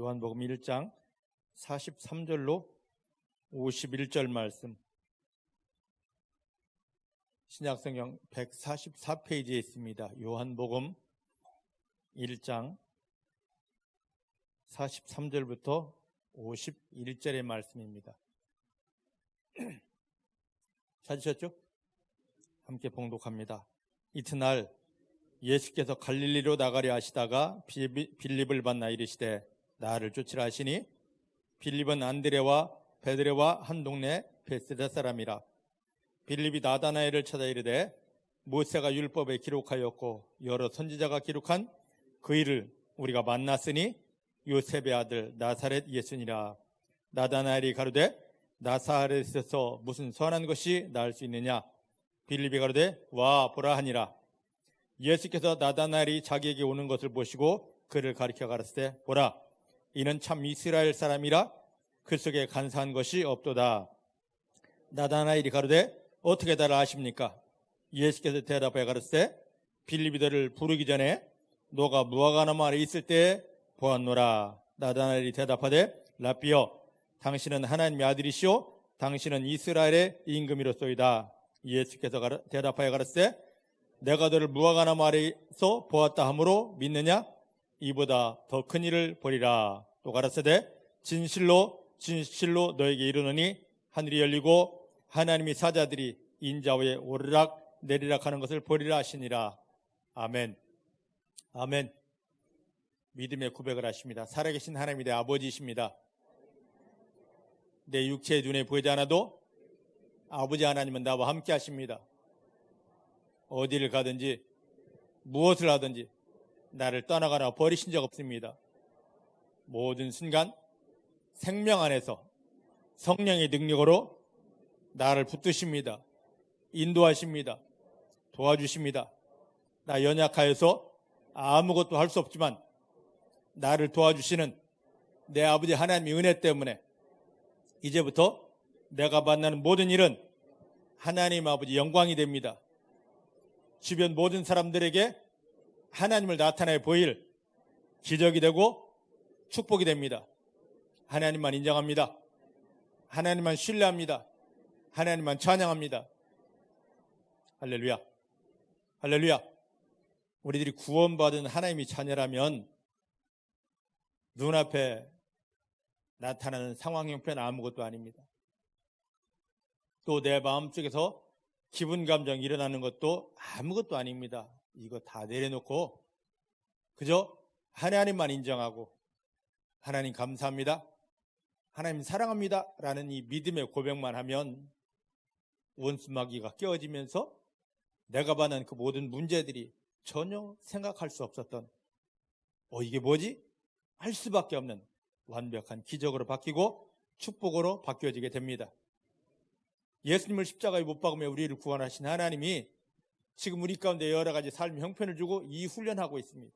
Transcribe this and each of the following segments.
요한복음 1장 43절로 51절 말씀, 신약성경 144페이지에 있습니다. 요한복음 1장 43절부터 51절의 말씀입니다. 찾으셨죠? 함께 봉독합니다. 이튿날 예수께서 갈릴리로 나가려 하시다가 빌립을 만나 이르시되 나를 쫓으라 하시니 빌립은 안드레와 베드레와 한 동네 베세다 사람이라. 빌립이 나다나엘을 찾아 이르되 모세가 율법에 기록하였고 여러 선지자가 기록한 그 일을 우리가 만났으니 요셉의 아들 나사렛 예수니라. 나다나엘이 가로되 나사렛에서 무슨 선한 것이 나을 수 있느냐? 빌립이 가로되 와 보라 하니라. 예수께서 나다나엘이 자기에게 오는 것을 보시고 그를 가리켜 가라사대 보라 이는 참 이스라엘 사람이라 그 속에 간사한 것이 없도다. 나다나엘이 가로되 어떻게 나를 아십니까? 예수께서 대답하여 가라사대 빌립이 너를 부르기 전에 너가 무화과나무 아래 있을 때에 보았노라. 나다나엘이 대답하되 라삐여 당신은 하나님의 아들이시오 당신은 이스라엘의 임금이로소이다. 예수께서 대답하여 가라사대 내가 너를 무화과나무 아래에서 보았다 하므로 믿느냐? 이보다 더 큰 일을 보리라. 또 가라사대 진실로 진실로 너에게 이르노니 하늘이 열리고 하나님의 사자들이 인자위에 오르락 내리락 하는 것을 보리라 하시니라. 아멘. 아멘. 믿음의 고백을 하십니다. 살아계신 하나님이 내 아버지이십니다. 내 육체의 눈에 보이지 않아도 아버지 하나님은 나와 함께 하십니다. 어디를 가든지 무엇을 하든지 나를 떠나거나 버리신 적 없습니다. 모든 순간 생명 안에서 성령의 능력으로 나를 붙드십니다. 인도하십니다. 도와주십니다. 나 연약하여서 아무것도 할 수 없지만 나를 도와주시는 내 아버지 하나님의 은혜 때문에 이제부터 내가 만나는 모든 일은 하나님 아버지 영광이 됩니다. 주변 모든 사람들에게 하나님을 나타내 보일 기적이 되고 축복이 됩니다. 하나님만 인정합니다. 하나님만 신뢰합니다. 하나님만 찬양합니다. 할렐루야. 할렐루야. 우리들이 구원받은 하나님의 자녀라면 눈앞에 나타나는 상황 형편 아무것도 아닙니다. 또 내 마음속에서 기분 감정이 일어나는 것도 아무것도 아닙니다. 이거 다 내려놓고 그저 하나님만 인정하고 하나님 감사합니다. 하나님 사랑합니다. 라는 이 믿음의 고백만 하면 원수마귀가 깨어지면서 내가 받는 그 모든 문제들이 전혀 생각할 수 없었던 이게 뭐지? 할 수밖에 없는 완벽한 기적으로 바뀌고 축복으로 바뀌어지게 됩니다. 예수님을 십자가에 못 박으며 우리를 구원하신 하나님이 지금 우리 가운데 여러 가지 삶의 형편을 주고 이 훈련하고 있습니다.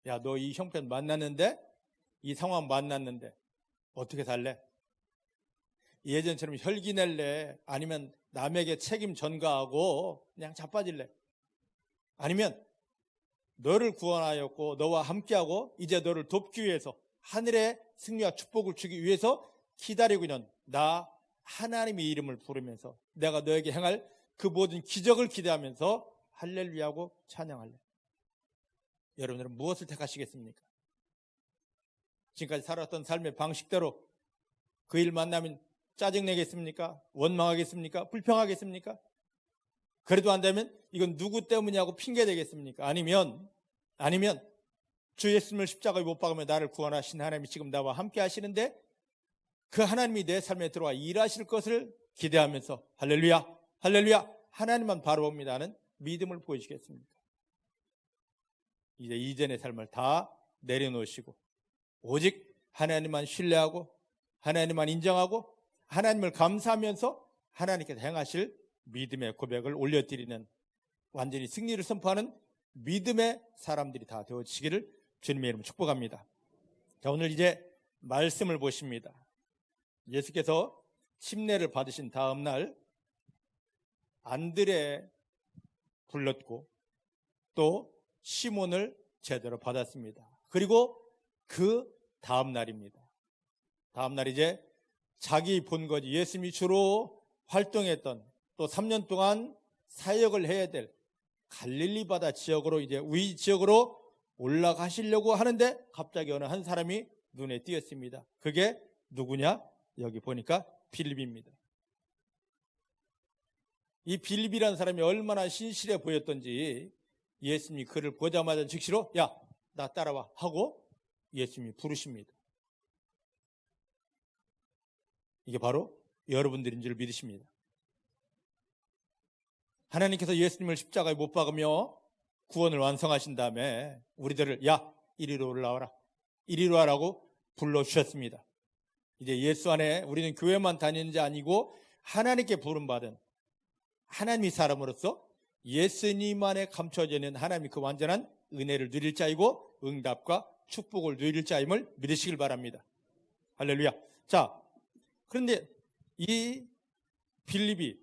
야, 너 이 형편 만났는데 이 상황 만났는데 어떻게 살래? 예전처럼 혈기 낼래? 아니면 남에게 책임 전가하고 그냥 자빠질래? 아니면 너를 구원하였고 너와 함께하고 이제 너를 돕기 위해서 하늘의 승리와 축복을 주기 위해서 기다리고 있는 나 하나님의 이름을 부르면서 내가 너에게 행할 그 모든 기적을 기대하면서 할렐루야하고 찬양할래. 여러분들은 무엇을 택하시겠습니까? 지금까지 살았던 삶의 방식대로 그 일 만나면 짜증내겠습니까? 원망하겠습니까? 불평하겠습니까? 그래도 안 되면 이건 누구 때문이냐고 핑계대겠습니까? 아니면 주 예수님을 십자가에 못 박으며 나를 구원하신 하나님이 지금 나와 함께 하시는데 그 하나님이 내 삶에 들어와 일하실 것을 기대하면서 할렐루야 할렐루야 하나님만 바라봅니다는 믿음을 보여주겠습니까? 이제 이전의 삶을 다 내려놓으시고 오직 하나님만 신뢰하고 하나님만 인정하고 하나님을 감사하면서 하나님께서 행하실 믿음의 고백을 올려드리는 완전히 승리를 선포하는 믿음의 사람들이 다 되어지기를 주님의 이름으로 축복합니다. 자, 오늘 이제 말씀을 보십니다. 예수께서 침례를 받으신 다음 날 안드레 불렀고 또 시몬을 제대로 받았습니다. 그리고 그 다음 날입니다. 다음 날 이제 자기 본거지 예수님이 주로 활동했던 또 3년 동안 사역을 해야 될 갈릴리 바다 지역으로 이제 위 지역으로 올라가시려고 하는데 갑자기 어느 한 사람이 눈에 띄었습니다. 그게 누구냐? 여기 보니까 빌립입니다. 이 빌립이라는 사람이 얼마나 신실해 보였던지 예수님이 그를 보자마자 즉시로 야, 나 따라와 하고 예수님이 부르십니다. 이게 바로 여러분들인 줄 믿으십니다. 하나님께서 예수님을 십자가에 못 박으며 구원을 완성하신 다음에 우리들을 야, 이리로 올라와라, 이리로 와라고 불러주셨습니다. 이제 예수 안에 우리는 교회만 다니는 자 아니고 하나님께 부름받은 하나님의 사람으로서 예수님 안에 감춰져 있는 하나님의 그 완전한 은혜를 누릴 자이고 응답과 축복을 누릴 자임을 믿으시길 바랍니다. 할렐루야. 자, 그런데 이 빌립이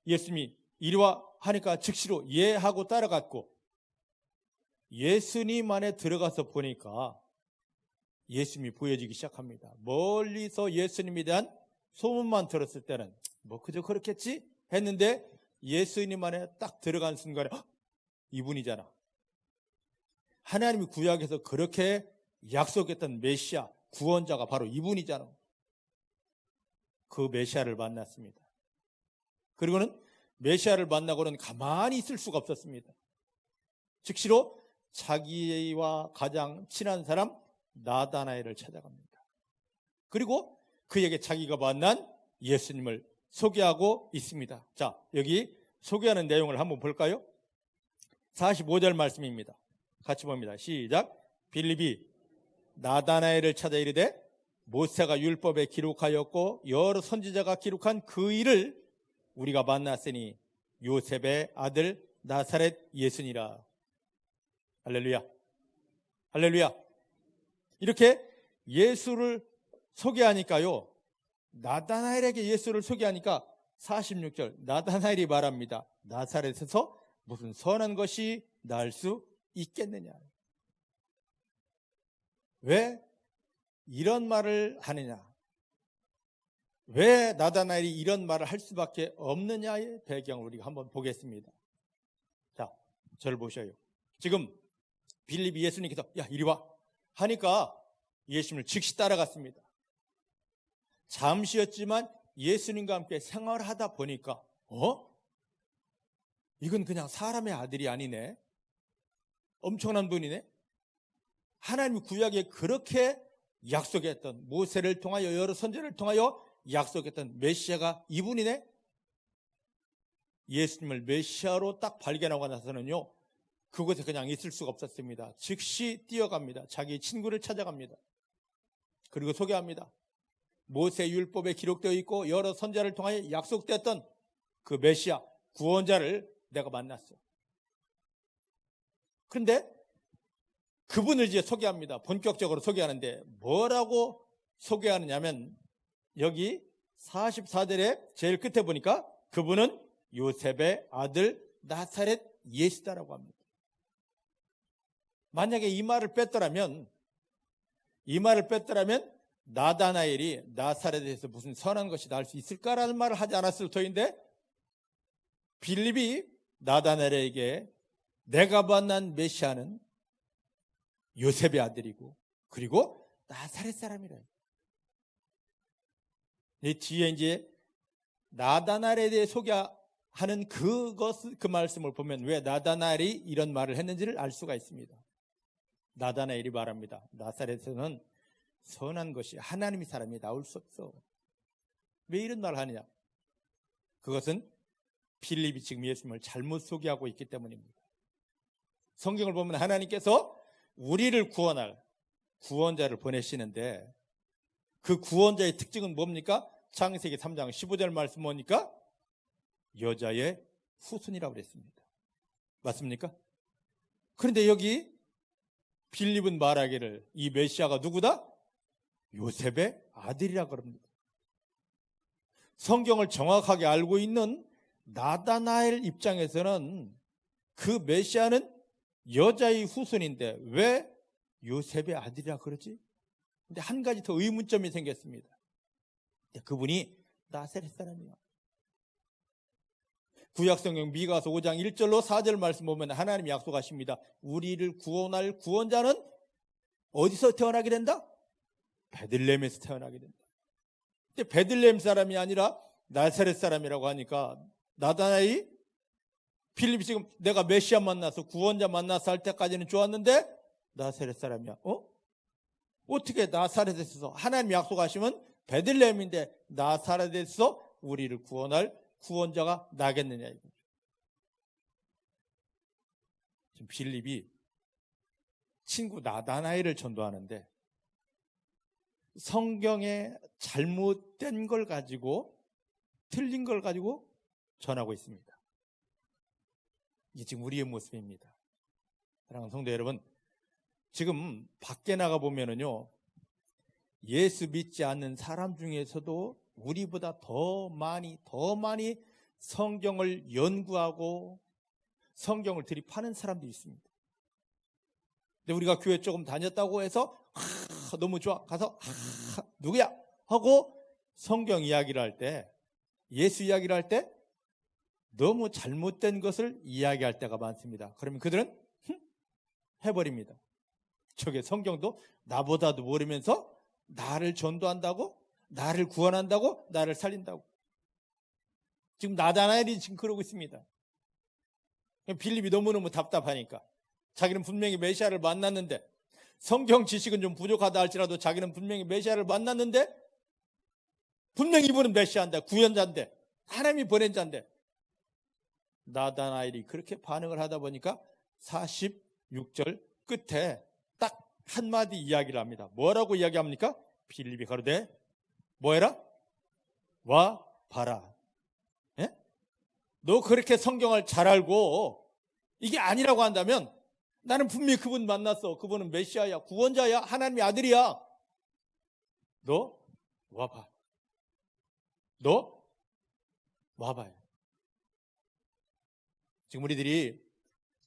예수님이 이리와 하니까 즉시로 예 하고 따라갔고 예수님 안에 들어가서 보니까 예수님이 보여지기 시작합니다. 멀리서 예수님에 대한 소문만 들었을 때는 뭐 그저 그렇겠지 했는데 예수님 안에 딱 들어간 순간에 이분이잖아. 하나님이 구약에서 그렇게 약속했던 메시아 구원자가 바로 이분이잖아. 그 메시아를 만났습니다. 그리고는 메시아를 만나고는 가만히 있을 수가 없었습니다. 즉시로 자기와 가장 친한 사람 나다나엘을 찾아갑니다. 그리고 그에게 자기가 만난 예수님을 소개하고 있습니다. 자, 여기 소개하는 내용을 한번 볼까요? 45절 말씀입니다. 같이 봅니다. 시작. 빌립이 나다나엘을 찾아 이르되 모세가 율법에 기록하였고 여러 선지자가 기록한 그 일을 우리가 만났으니 요셉의 아들 나사렛 예수니라. 할렐루야. 할렐루야. 이렇게 예수를 소개하니까요, 나다나엘에게 예수를 소개하니까 46절 나다나엘이 말합니다. 나사렛에서 무슨 선한 것이 날 수 있겠느냐. 왜 이런 말을 하느냐, 왜 나다나엘이 이런 말을 할 수밖에 없느냐의 배경을 우리가 한번 보겠습니다. 자, 저를 보셔요. 지금 빌립이 예수님께서 야, 이리 와 하니까 예수님을 즉시 따라갔습니다. 잠시였지만 예수님과 함께 생활하다 보니까 이건 그냥 사람의 아들이 아니네, 엄청난 분이네, 하나님 구약에 그렇게 약속했던 모세를 통하여 여러 선지자를 통하여 약속했던 메시아가 이분이네. 예수님을 메시아로 딱 발견하고 나서는요, 그곳에 그냥 있을 수가 없었습니다. 즉시 뛰어갑니다. 자기 친구를 찾아갑니다. 그리고 소개합니다. 모세 율법에 기록되어 있고 여러 선지자를 통하여 약속됐던 그 메시아 구원자를 내가 만났어. 그런데 그분을 이제 소개합니다. 본격적으로 소개하는데 뭐라고 소개하느냐면 여기 44절에 제일 끝에 보니까 그분은 요셉의 아들 나사렛 예수다라고 합니다. 만약에 이 말을 뺐더라면 나다나엘이 나사렛에서 무슨 선한 것이 날 수 있을까라는 말을 하지 않았을 터인데 빌립이 나다나엘에게 내가 만난 메시아는 요셉의 아들이고 그리고 나사렛 사람이라. 이 뒤에 이제 나다나엘에 대해 소개하는 그 말씀을 보면 왜 나다나엘이 이런 말을 했는지를 알 수가 있습니다. 나다나엘이 말합니다. 나사렛에서는 선한 것이 하나님의 사람이 나올 수 없어. 왜 이런 말을 하느냐? 그것은 빌립이 지금 예수님을 잘못 소개하고 있기 때문입니다. 성경을 보면 하나님께서 우리를 구원할 구원자를 보내시는데 그 구원자의 특징은 뭡니까? 창세기 3장 15절 말씀 보니까 여자의 후손이라고 그랬습니다. 맞습니까? 그런데 여기 빌립은 말하기를 이 메시아가 누구다? 요셉의 아들이라고 그럽니다. 성경을 정확하게 알고 있는 나다나엘 입장에서는 그 메시아는 여자의 후손인데 왜 요셉의 아들이라 그러지? 근데 한 가지 더 의문점이 생겼습니다. 그분이 나사렛 사람이야. 구약성경 미가서 5장 1절로 4절 말씀 보면 하나님이 약속하십니다. 우리를 구원할 구원자는 어디서 태어나게 된다? 베들레헴에서 태어나게 된다. 근데 베들레헴 사람이 아니라 나사렛 사람이라고 하니까 나다나엘이 필립이 지금 내가 메시아 만나서 구원자 만나서 할 때까지는 좋았는데 나사렛 사람이야. 어떻게 나사렛에서 하나님 약속하시면 베들레헴인데 나사렛에서 우리를 구원할 구원자가 나겠느냐 이거죠. 지금 빌립이 친구 나다나엘을 전도하는데 성경에 잘못된 걸 가지고 틀린 걸 가지고 전하고 있습니다. 이게 지금 우리의 모습입니다. 사랑하는 성도 여러분, 지금 밖에 나가 보면은요, 예수 믿지 않는 사람 중에서도 우리보다 더 많이 성경을 연구하고 성경을 들이파는 사람들이 있습니다. 근데 우리가 교회 조금 다녔다고 해서 너무 좋아 가서 누구야 하고 성경 이야기를 할 때, 예수 이야기를 할 때 너무 잘못된 것을 이야기할 때가 많습니다. 그러면 그들은 해버립니다. 저게 성경도 나보다도 모르면서 나를 전도한다고, 나를 구원한다고, 나를 살린다고. 지금 나다나엘이 지금 그러고 있습니다. 빌립이 너무너무 답답하니까 자기는 분명히 메시아를 만났는데, 성경 지식은 좀 부족하다 할지라도 자기는 분명히 메시아를 만났는데, 분명히 이분은 메시아인데, 구원자인데, 하나님이 보낸 자인데, 나다나엘이 그렇게 반응을 하다 보니까 46절 끝에 딱 한마디 이야기를 합니다. 뭐라고 이야기합니까? 빌립이 가로되 뭐해라? 와 봐라. 예? 너 그렇게 성경을 잘 알고 이게 아니라고 한다면 나는 분명히 그분 만났어. 그분은 메시아야, 구원자야, 하나님의 아들이야. 너 와봐. 너 와봐요. 지금 우리들이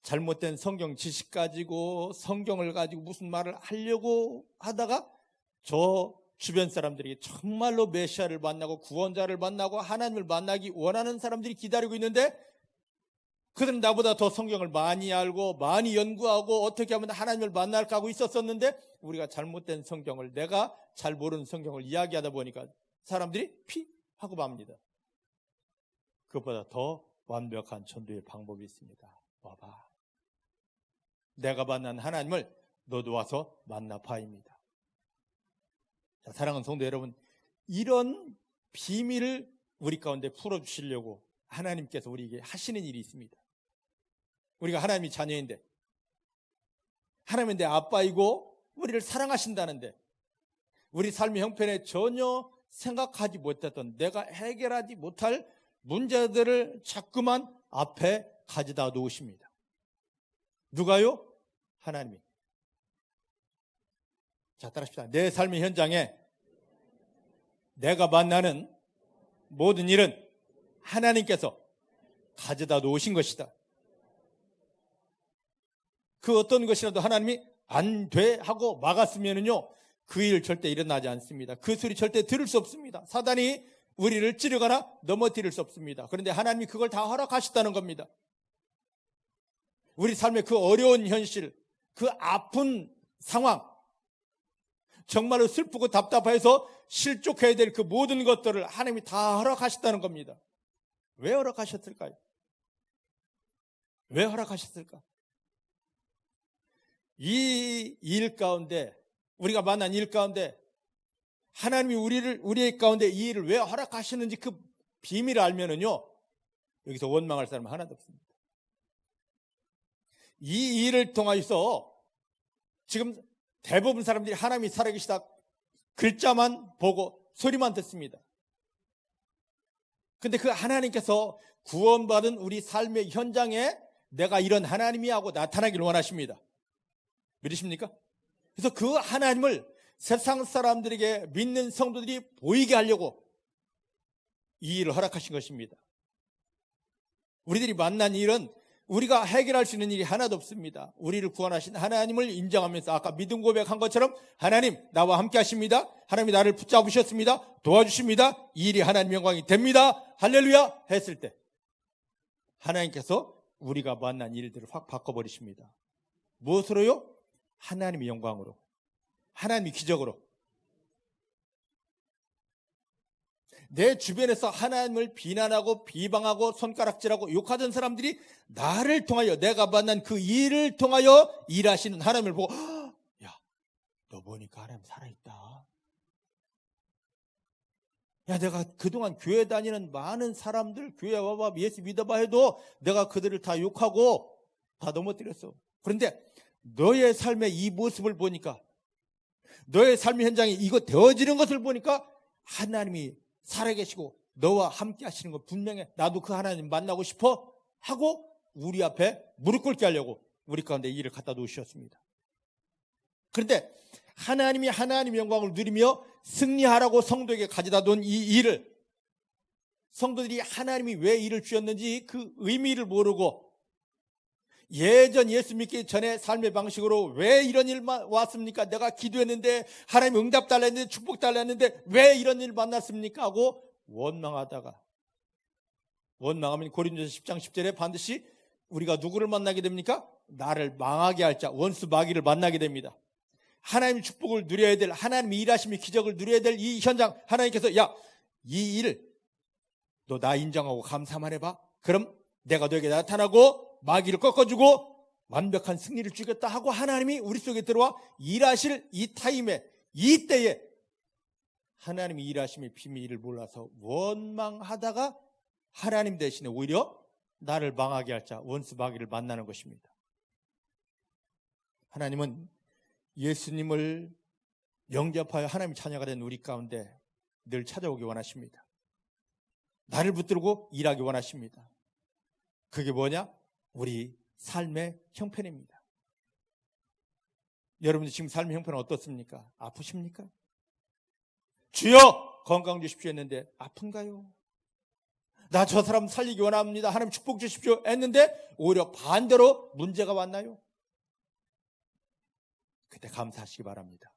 잘못된 성경 지식 가지고 성경을 가지고 무슨 말을 하려고 하다가 저 주변 사람들이 정말로 메시아를 만나고 구원자를 만나고 하나님을 만나기 원하는 사람들이 기다리고 있는데, 그들은 나보다 더 성경을 많이 알고 많이 연구하고 어떻게 하면 하나님을 만날까 하고 있었었는데, 우리가 잘못된 성경을, 내가 잘 모르는 성경을 이야기하다 보니까 사람들이 피 하고 맙니다. 그것보다 더 완벽한 전도의 방법이 있습니다. 와봐. 내가 만난 하나님을 너도 와서 만나봐입니다. 자, 사랑하는 성도 여러분, 이런 비밀을 우리 가운데 풀어주시려고 하나님께서 우리에게 하시는 일이 있습니다. 우리가 하나님의 자녀인데, 하나님은 내 아빠이고 우리를 사랑하신다는데, 우리 삶의 형편에 전혀 생각하지 못했던, 내가 해결하지 못할 문제들을 자꾸만 앞에 가져다 놓으십니다. 누가요? 하나님이. 자, 따라합시다. 내 삶의 현장에 내가 만나는 모든 일은 하나님께서 가져다 놓으신 것이다. 그 어떤 것이라도 하나님이 안 돼 하고 막았으면은요, 그 일 절대 일어나지 않습니다. 그 소리 절대 들을 수 없습니다. 사단이 우리를 찌르거나 넘어뜨릴 수 없습니다. 그런데 하나님이 그걸 다 허락하셨다는 겁니다. 우리 삶의 그 어려운 현실, 그 아픈 상황, 정말로 슬프고 답답해서 실족해야 될 그 모든 것들을 하나님이 다 허락하셨다는 겁니다. 왜 허락하셨을까요? 왜 허락하셨을까? 이 일 가운데, 우리가 만난 일 가운데 하나님이 우리 가운데 이 일을 왜 허락하시는지 그 비밀을 알면은요, 여기서 원망할 사람은 하나도 없습니다. 이 일을 통하여서 지금 대부분 사람들이 하나님이 살아계시다 글자만 보고 소리만 듣습니다. 근데 그 하나님께서 구원받은 우리 삶의 현장에 내가 이런 하나님이 하고 나타나기를 원하십니다. 믿으십니까? 그래서 그 하나님을 세상 사람들에게 믿는 성도들이 보이게 하려고 이 일을 허락하신 것입니다. 우리들이 만난 일은 우리가 해결할 수 있는 일이 하나도 없습니다. 우리를 구원하신 하나님을 인정하면서 아까 믿음 고백한 것처럼 하나님 나와 함께 하십니다. 하나님이 나를 붙잡으셨습니다. 도와주십니다. 이 일이 하나님 영광이 됩니다. 할렐루야 했을 때 하나님께서 우리가 만난 일들을 확 바꿔버리십니다. 무엇으로요? 하나님의 영광으로, 하나님의 기적으로. 내 주변에서 하나님을 비난하고 비방하고 손가락질하고 욕하던 사람들이 나를 통하여, 내가 만난 그 일을 통하여 일하시는 하나님을 보고, 야, 너 보니까 하나님 살아있다. 야, 내가 그동안 교회 다니는 많은 사람들, 교회 와봐, 예수 믿어봐 해도 내가 그들을 다 욕하고 다 넘어뜨렸어. 그런데 너의 삶의 이 모습을 보니까, 너의 삶의 현장이 이거 되어지는 것을 보니까 하나님이 살아계시고 너와 함께 하시는 거 분명해. 나도 그 하나님 만나고 싶어 하고 우리 앞에 무릎 꿇게 하려고 우리 가운데 이 일을 갖다 놓으셨습니다. 그런데 하나님이 하나님의 영광을 누리며 승리하라고 성도에게 가져다 둔 이 일을, 성도들이 하나님이 왜 일을 주셨는지 그 의미를 모르고 예전 예수 믿기 전에 삶의 방식으로 왜 이런 일만 왔습니까? 내가 기도했는데 하나님 응답 달라 했는데 축복 달라 했는데 왜 이런 일 만났습니까? 하고 원망하다가, 원망하면 고린도서 10장 10절에 반드시 우리가 누구를 만나게 됩니까? 나를 망하게 할 자, 원수 마귀를 만나게 됩니다. 하나님의 축복을 누려야 될, 하나님의 일하심의 기적을 누려야 될 이 현장, 하나님께서 야, 이 일 너 나 인정하고 감사만 해봐. 그럼 내가 너에게 나타나고 마귀를 꺾어주고 완벽한 승리를 주겠다 하고 하나님이 우리 속에 들어와 일하실 이 타임에, 이 때에 하나님이 일하심의 비밀을 몰라서 원망하다가 하나님 대신에 오히려 나를 망하게 할 자, 원수 마귀를 만나는 것입니다. 하나님은 예수님을 영접하여 하나님의 자녀가 된 우리 가운데 늘 찾아오기 원하십니다. 나를 붙들고 일하기 원하십니다. 그게 뭐냐? 우리 삶의 형편입니다. 여러분들 지금 삶의 형편은 어떻습니까? 아프십니까? 주여 건강 주십시오 했는데 아픈가요? 나 저 사람 살리기 원합니다. 하나님 축복 주십시오 했는데 오히려 반대로 문제가 왔나요? 그때 감사하시기 바랍니다.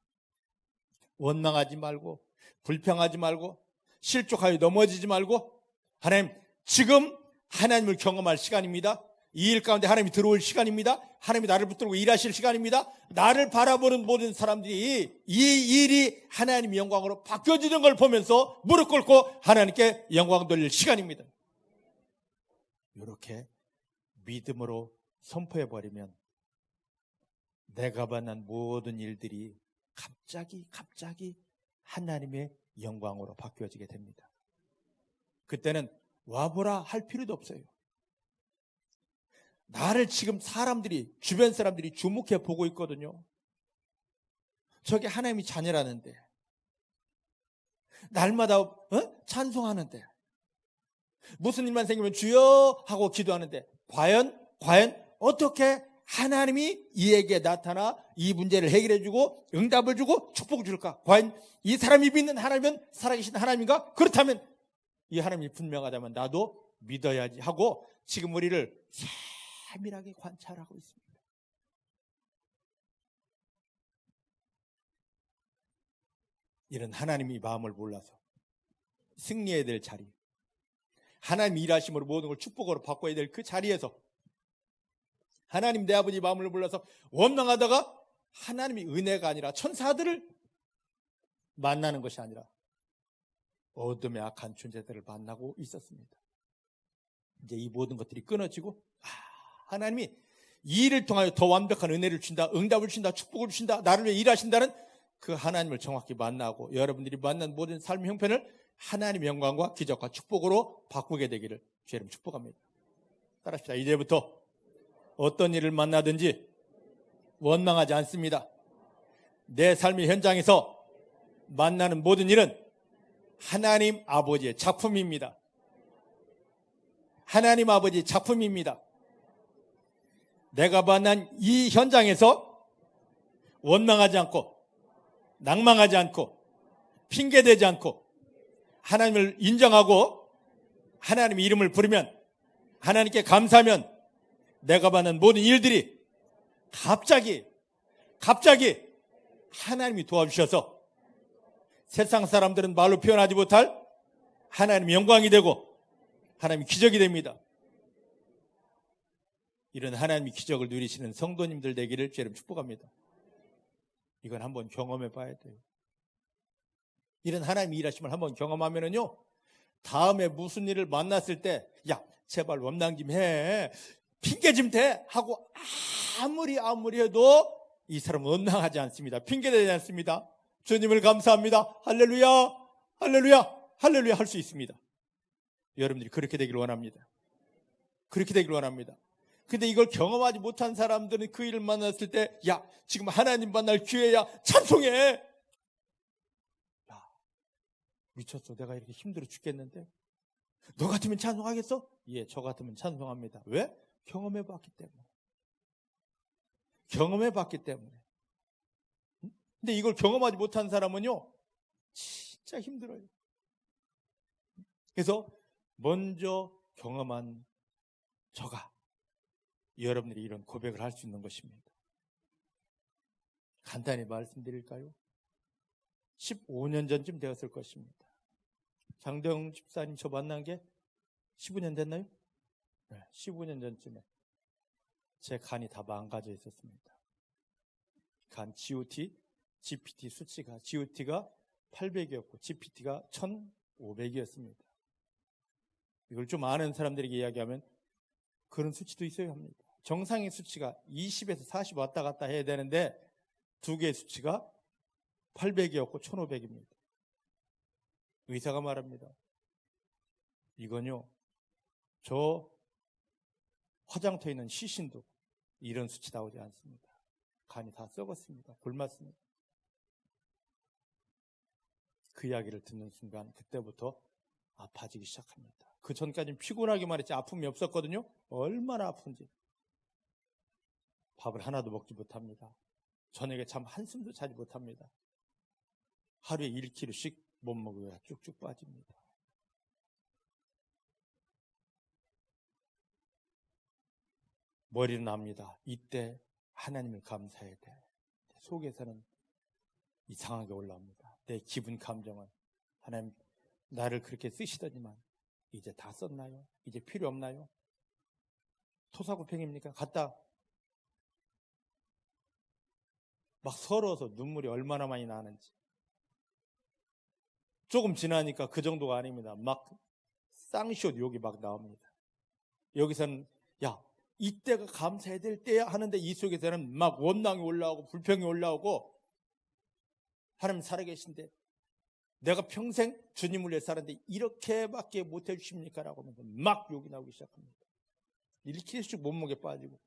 원망하지 말고 불평하지 말고 실족하여 넘어지지 말고 하나님, 지금 하나님을 경험할 시간입니다. 이 일 가운데 하나님이 들어올 시간입니다. 하나님이 나를 붙들고 일하실 시간입니다. 나를 바라보는 모든 사람들이 이 일이 하나님의 영광으로 바뀌어지는 걸 보면서 무릎 꿇고 하나님께 영광 돌릴 시간입니다. 이렇게 믿음으로 선포해버리면 내가 만난 모든 일들이 갑자기 하나님의 영광으로 바뀌어지게 됩니다. 그때는 와보라 할 필요도 없어요. 나를 지금 사람들이, 주변 사람들이 주목해 보고 있거든요. 저게 하나님의 자녀라는데, 날마다 찬송하는데, 무슨 일만 생기면 주여 하고 기도하는데, 과연 어떻게 하나님이 이에게 나타나 이 문제를 해결해 주고 응답을 주고 축복을 줄까? 과연 이 사람이 믿는 하나님은 살아계신 하나님인가? 그렇다면 이 하나님이 분명하다면 나도 믿어야지 하고 지금 우리를 세밀하게 관찰하고 있습니다. 이런 하나님의 마음을 몰라서 승리해야 될 자리, 하나님 일하심으로 모든 걸 축복으로 바꿔야 될 그 자리에서 하나님 내 아버지 마음을 몰라서 원망하다가 하나님의 은혜가 아니라 천사들을 만나는 것이 아니라 어둠의 악한 존재들을 만나고 있었습니다. 이제 이 모든 것들이 끊어지고 하나님이 이 일을 통하여 더 완벽한 은혜를 주신다, 응답을 주신다, 축복을 주신다, 나를 위해 일하신다는 그 하나님을 정확히 만나고 여러분들이 만난 모든 삶의 형편을 하나님의 영광과 기적과 축복으로 바꾸게 되기를 주의 이름 축복합니다. 따라합시다. 이제부터 어떤 일을 만나든지 원망하지 않습니다. 내 삶의 현장에서 만나는 모든 일은 하나님 아버지의 작품입니다. 하나님 아버지의 작품입니다. 내가 만난 이 현장에서 원망하지 않고 낭망하지 않고 핑계대지 않고 하나님을 인정하고 하나님의 이름을 부르면, 하나님께 감사하면 내가 받는 모든 일들이 갑자기 하나님이 도와주셔서 세상 사람들은 말로 표현하지 못할 하나님의 영광이 되고 하나님의 기적이 됩니다. 이런 하나님의 기적을 누리시는 성도님들 되기를 주님 축복합니다. 이건 한번 경험해 봐야 돼요. 이런 하나님의 일하심을 한번 경험하면은요, 다음에 무슨 일을 만났을 때, 야, 제발 원망 좀 해. 핑계 좀 대. 하고 아무리 해도 이 사람은 원망하지 않습니다. 핑계대지 않습니다. 주님을 감사합니다. 할렐루야, 할렐루야, 할렐루야 할 수 있습니다. 여러분들이 그렇게 되기를 원합니다. 그렇게 되기를 원합니다. 근데 이걸 경험하지 못한 사람들은 그 일을 만났을 때, 야, 지금 하나님 만날 기회야. 찬송해. 야, 미쳤어. 내가 이렇게 힘들어 죽겠는데. 너 같으면 찬송하겠어? 예, 저 같으면 찬송합니다. 왜? 경험해 봤기 때문에. 경험해 봤기 때문에. 근데 이걸 경험하지 못한 사람은요, 진짜 힘들어요. 그래서 먼저 경험한 저가 여러분들이 이런 고백을 할 수 있는 것입니다. 간단히 말씀드릴까요? 15년 전쯤 되었을 것입니다. 장대영 집사님 저 만난 게 15년 됐나요? 네, 15년 전쯤에 제 간이 다 망가져 있었습니다. 간 GOT, GPT 수치가 GOT가 800이었고 GPT가 1500이었습니다. 이걸 좀 아는 사람들에게 이야기하면 그런 수치도 있어야 합니다. 정상의 수치가 20에서 40 왔다 갔다 해야 되는데 두 개의 수치가 800이었고 1500입니다. 의사가 말합니다. 이건요, 저 화장터에 있는 시신도 이런 수치 나오지 않습니다. 간이 다 썩었습니다. 굶었습니다. 그 이야기를 듣는 순간 그때부터 아파지기 시작합니다. 그 전까지는 피곤하기만 했지 아픔이 없었거든요. 얼마나 아픈지. 밥을 하나도 먹지 못합니다. 저녁에 잠 한숨도 자지 못합니다. 하루에 1kg씩 못 먹어야 쭉쭉 빠집니다. 머리는 납니다. 이때 하나님을 감사해야 돼. 속에서는 이상하게 올라옵니다. 내 기분 감정은 하나님 나를 그렇게 쓰시더니만 이제 다 썼나요? 이제 필요 없나요? 토사구팽입니까? 갔다 막 서러워서 눈물이 얼마나 많이 나는지. 조금 지나니까 그 정도가 아닙니다. 막 쌍시옷 욕이 막 나옵니다. 여기서는 야, 이때가 감사해야 될 때야 하는데 이 속에서는 막 원망이 올라오고 불평이 올라오고 하나님 살아계신데 내가 평생 주님을 위해 살았는데 이렇게밖에 못해 주십니까? 라고 하면서 막 욕이 나오기 시작합니다. 1kg씩 몸무게 빠지고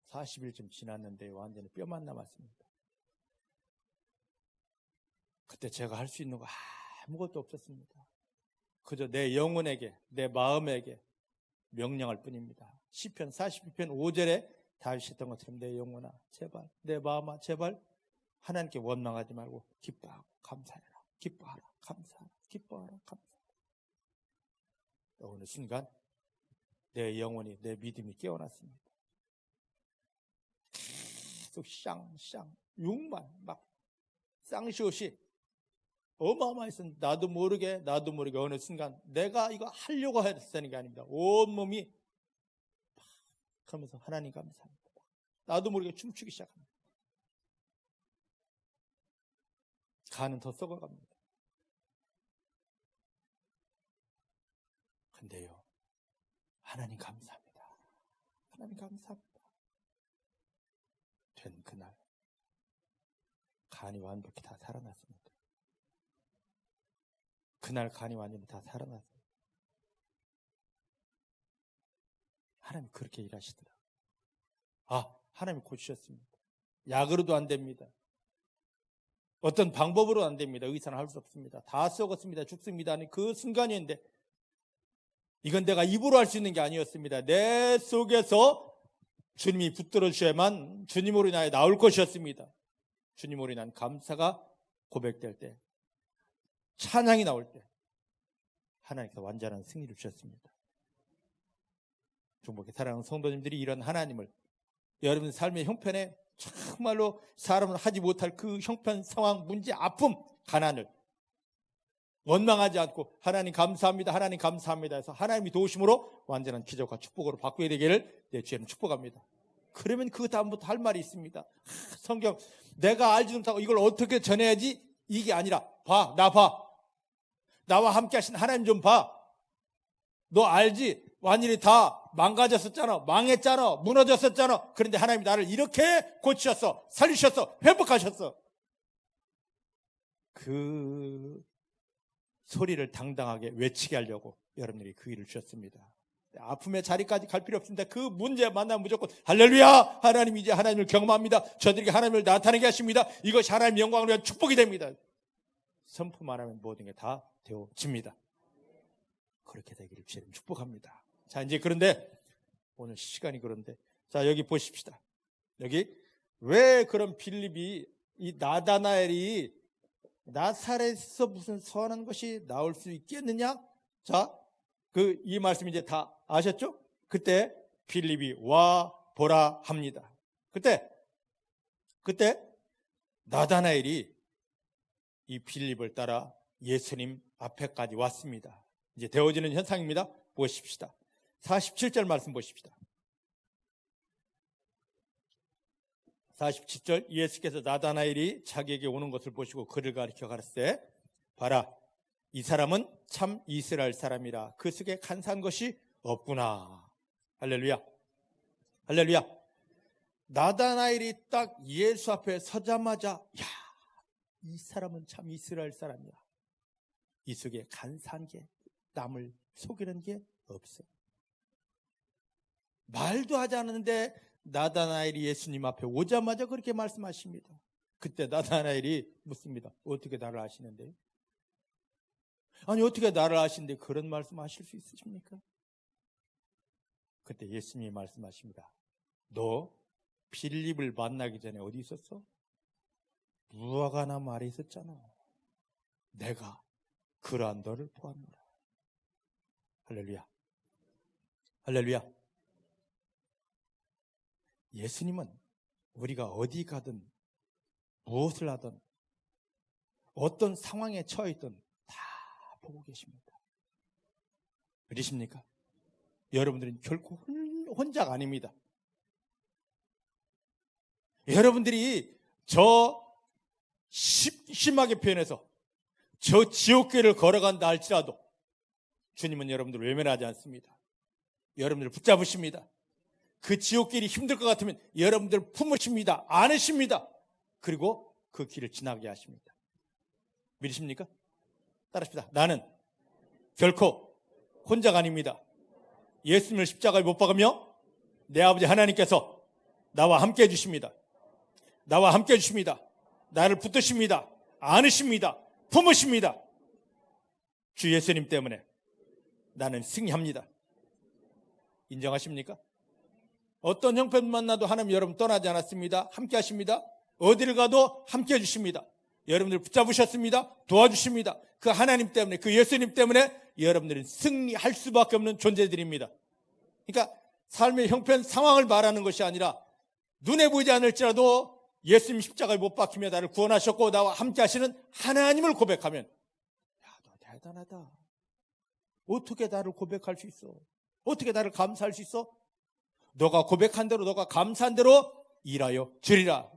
40일쯤 지났는데 완전히 뼈만 남았습니다. 그때 제가 할 수 있는 거 아무것도 없었습니다. 그저 내 영혼에게, 내 마음에게 명령할 뿐입니다. 시편 42편 5절에 다윗이 했던 것처럼 내 영혼아 제발, 내 마음아 제발 하나님께 원망하지 말고 기뻐하고 감사해라. 기뻐하라. 감사하라. 기뻐하라. 감사하라. 어느 순간 내 영혼이, 내 믿음이 깨어났습니다. 계속 쌍 욕만 막 쌍시옷이 어마어마해서 나도 모르게 어느 순간 내가 이거 하려고 했다는 게 아닙니다. 온몸이 그러면서 하나님 감사합니다. 나도 모르게 춤추기 시작합니다. 간은 더 썩어갑니다. 근데요, 하나님 감사합니다. 하나님 감사합니다. 된 그날 간이 완벽히 다 살아났습니다. 그날 간이 완전히 다 살아났습니다. 하나님 그렇게 일하시더라. 하나님 고치셨습니다. 약으로도 안 됩니다. 어떤 방법으로 안 됩니다. 의사는 할 수 없습니다. 다 썩었습니다. 죽습니다. 그 순간이었는데 이건 내가 입으로 할 수 있는 게 아니었습니다. 내 속에서 주님이 붙들어 주셔야만 주님으로 인하여 나올 것이었습니다. 주님으로 인한 감사가 고백될 때, 찬양이 나올 때 하나님께서 완전한 승리를 주셨습니다. 중복의 사랑하는 성도님들이 이런 하나님을 여러분 삶의 형편에 정말로 사람은 하지 못할 그 형편, 상황, 문제, 아픔, 가난을 원망하지 않고 하나님 감사합니다, 하나님 감사합니다 해서 하나님이 도우심으로 완전한 기적과 축복으로 바꾸게 되기를 내 주에는 축복합니다. 그러면 그 다음부터 할 말이 있습니다. 성경 내가 알지 못하고 이걸 어떻게 전해야지, 이게 아니라 나 봐. 나와 함께 하신 하나님 좀 봐. 너 알지? 완전히 다 망가졌었잖아. 망했잖아. 무너졌었잖아. 그런데 하나님이 나를 이렇게 고치셨어. 살리셨어. 회복하셨어. 그 소리를 당당하게 외치게 하려고 여러분들이 그 일을 주셨습니다. 아픔의 자리까지 갈 필요 없습니다. 그 문제 만나면 무조건 할렐루야, 하나님 이제 하나님을 경험합니다. 저들에게 하나님을 나타내게 하십니다. 이것이 하나님의 영광을 위한 축복이 됩니다. 선포만 하면 모든 게 다 되어집니다. 그렇게 되기를 주님 축복합니다. 자, 이제 그런데 오늘 시간이 그런데 자, 여기 보십시다. 여기 왜 그런 빌립이, 이 나다나엘이 나사렛에서 무슨 선한 것이 나올 수 있겠느냐? 자, 이 말씀 이제 다 아셨죠? 그때 빌립이 와 보라 합니다. 그때 나다나엘이 이 빌립을 따라 예수님 앞에까지 왔습니다. 이제 되어지는 현상입니다. 보십시다. 47절 말씀 보십시다. 47절 예수께서 나다나엘이 자기에게 오는 것을 보시고 그를 가리켜 가라사대 봐라, 이 사람은 참 이스라엘 사람이라 그 속에 간사한 것이 없구나. 할렐루야, 할렐루야. 나다나엘이 딱 예수 앞에 서자마자 이 사람은 참 이스라엘 사람이야. 이 속에 간사한 게, 남을 속이는 게 없어. 말도 하지 않았는데 나다나엘이 예수님 앞에 오자마자 그렇게 말씀하십니다. 그때 나다나엘이 묻습니다. 어떻게 나를 아시는데요? 아니 어떻게 나를 아시는데 그런 말씀하실 수 있으십니까? 그때 예수님이 말씀하십니다. 너 빌립을 만나기 전에 어디 있었어? 무화과나무 아래 있었잖아. 내가 그러한 너를 보았노라. 할렐루야, 할렐루야. 예수님은 우리가 어디 가든 무엇을 하든 어떤 상황에 처해 있든 다 보고 계십니다. 그러십니까? 여러분들은 결코 혼자가 아닙니다. 여러분들이 저 심하게 표현해서 저 지옥길을 걸어간다 할지라도 주님은 여러분들을 외면하지 않습니다. 여러분들을 붙잡으십니다. 그 지옥길이 힘들 것 같으면 여러분들 품으십니다. 안으십니다. 그리고 그 길을 지나게 하십니다. 믿으십니까? 따라합시다. 나는 결코 혼자가 아닙니다. 예수님을 십자가에 못 박으며 내 아버지 하나님께서 나와 함께 해주십니다. 나와 함께 해주십니다. 나를 붙드십니다. 안으십니다. 품으십니다. 주 예수님 때문에 나는 승리합니다. 인정하십니까? 어떤 형편 만나도 하나님 여러분 떠나지 않았습니다. 함께 하십니다. 어디를 가도 함께 해주십니다. 여러분들 붙잡으셨습니다. 도와주십니다. 그 하나님 때문에, 그 예수님 때문에 여러분들은 승리할 수밖에 없는 존재들입니다. 그러니까 삶의 형편 상황을 말하는 것이 아니라 눈에 보이지 않을지라도 예수님 십자가에 못 박히며 나를 구원하셨고 나와 함께 하시는 하나님을 고백하면 너 대단하다. 어떻게 나를 고백할 수 있어? 어떻게 나를 감사할 수 있어? 너가 고백한 대로, 너가 감사한 대로 일하여 주리라.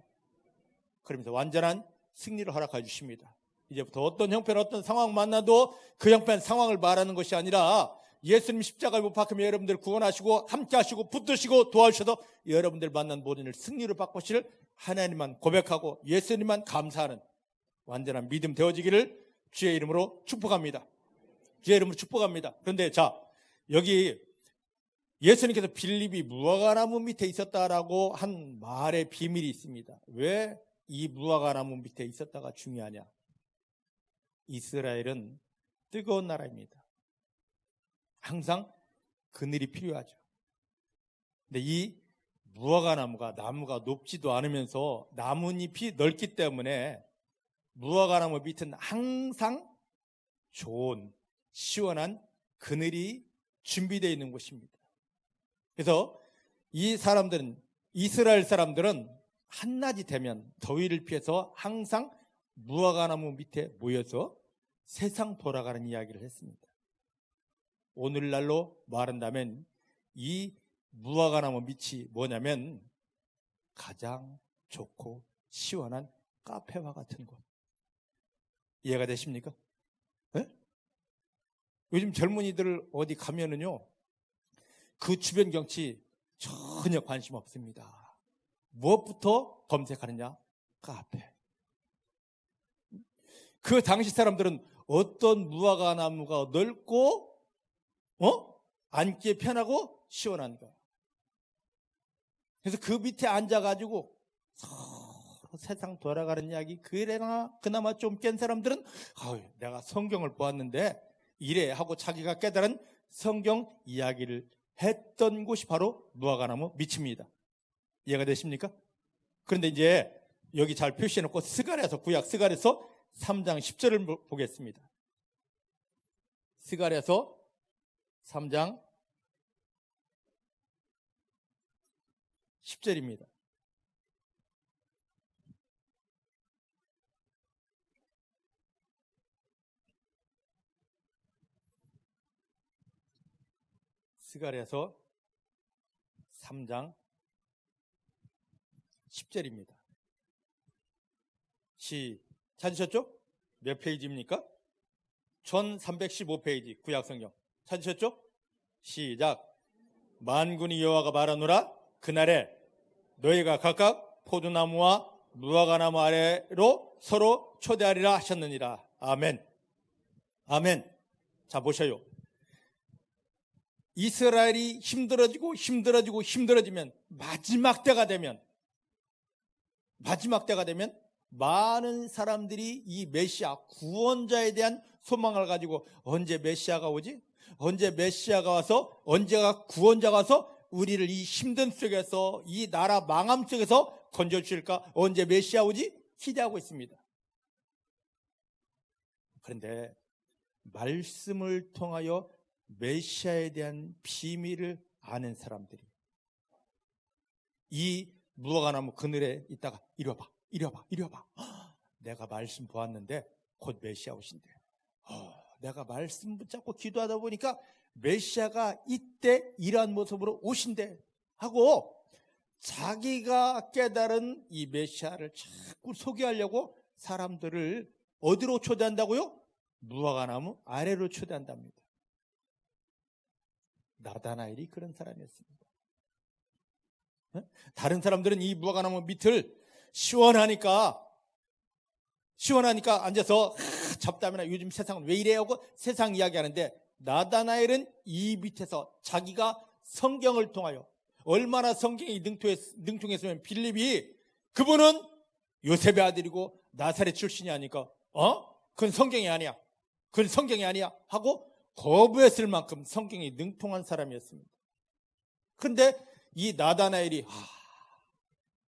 그러면서 완전한 승리를 허락해 주십니다. 이제부터 어떤 형편, 어떤 상황 만나도 그 형편, 상황을 말하는 것이 아니라 예수님 십자가에 못 박히며 여러분들 구원하시고 함께 하시고 붙드시고 도와주셔서 여러분들 만난 모든 일 승리를 바꾸실 하나님만 고백하고 예수님만 감사하는 완전한 믿음 되어지기를 주의 이름으로 축복합니다. 주의 이름으로 축복합니다. 그런데 자, 여기 예수님께서 빌립이 무화과나무 밑에 있었다라고 한 말의 비밀이 있습니다. 왜 이 무화과나무 밑에 있었다가 중요하냐? 이스라엘은 뜨거운 나라입니다. 항상 그늘이 필요하죠. 근데 이 무화과나무가 나무가 높지도 않으면서 나뭇잎이 넓기 때문에 무화과나무 밑은 항상 좋은 시원한 그늘이 준비되어 있는 곳입니다. 그래서 이 사람들은, 이스라엘 사람들은 한낮이 되면 더위를 피해서 항상 무화과나무 밑에 모여서 세상 돌아가는 이야기를 했습니다. 오늘날로 말한다면 이 무화과나무 밑이 뭐냐면 가장 좋고 시원한 카페와 같은 곳. 이해가 되십니까? 네? 요즘 젊은이들 어디 가면은요, 그 주변 경치 전혀 관심 없습니다. 무엇부터 검색하느냐? 카페. 그 당시 사람들은 어떤 무화과 나무가 넓고 앉기에 편하고 시원한가. 그래서 그 밑에 앉아가지고 서로 세상 돌아가는 이야기, 그나마 좀 깬 사람들은 내가 성경을 보았는데 이래 하고 자기가 깨달은 성경 이야기를 했던 곳이 바로 무화과나무 밑입니다. 이해가 되십니까? 그런데 이제 여기 잘 표시해놓고 스가랴서, 구약 스가랴서 3장 10절을 보겠습니다. 스가랴서 3장 10절입니다. 스가랴서 3장 10절입니다. 찾으셨죠? 몇 페이지입니까? 1315페이지 구약성경. 찾으셨죠? 시작. 만군의 여호와가 말하노라. 그날에 너희가 각각 포도나무와 무화과나무 아래로 서로 초대하리라 하셨느니라. 아멘. 아멘. 자, 보셔요. 이스라엘이 힘들어지면 마지막 때가 되면 많은 사람들이 이 메시아 구원자에 대한 소망을 가지고 언제 메시아가 오지? 언제 메시아가 와서, 언제가 구원자가 와서 우리를 이 힘든 속에서, 이 나라 망함 속에서 건져주실까? 언제 메시아 오지? 기대하고 있습니다. 그런데 말씀을 통하여 메시아에 대한 비밀을 아는 사람들이 이 무화과나무 그늘에 있다가 이리 와봐. 내가 말씀 보았는데 곧 메시아 오신대. 내가 말씀 붙잡고 기도하다 보니까 메시아가 이때 이러한 모습으로 오신대 하고 자기가 깨달은 이 메시아를 자꾸 소개하려고 사람들을 어디로 초대한다고요? 무화과나무 아래로 초대한답니다. 나다나엘이 그런 사람이었습니다. 다른 사람들은 이 무화과나무 밑을 시원하니까 앉아서 잡담이나 요즘 세상은 왜 이래 하고 세상 이야기하는데, 나다나엘은 이 밑에서 자기가 성경을 통하여 얼마나 성경이 능통했으면 빌립이 그분은 요셉의 아들이고 나사렛 출신이 아니까 그건 성경이 아니야 하고 거부했을 만큼 성경이 능통한 사람이었습니다. 그런데 이 나다나엘이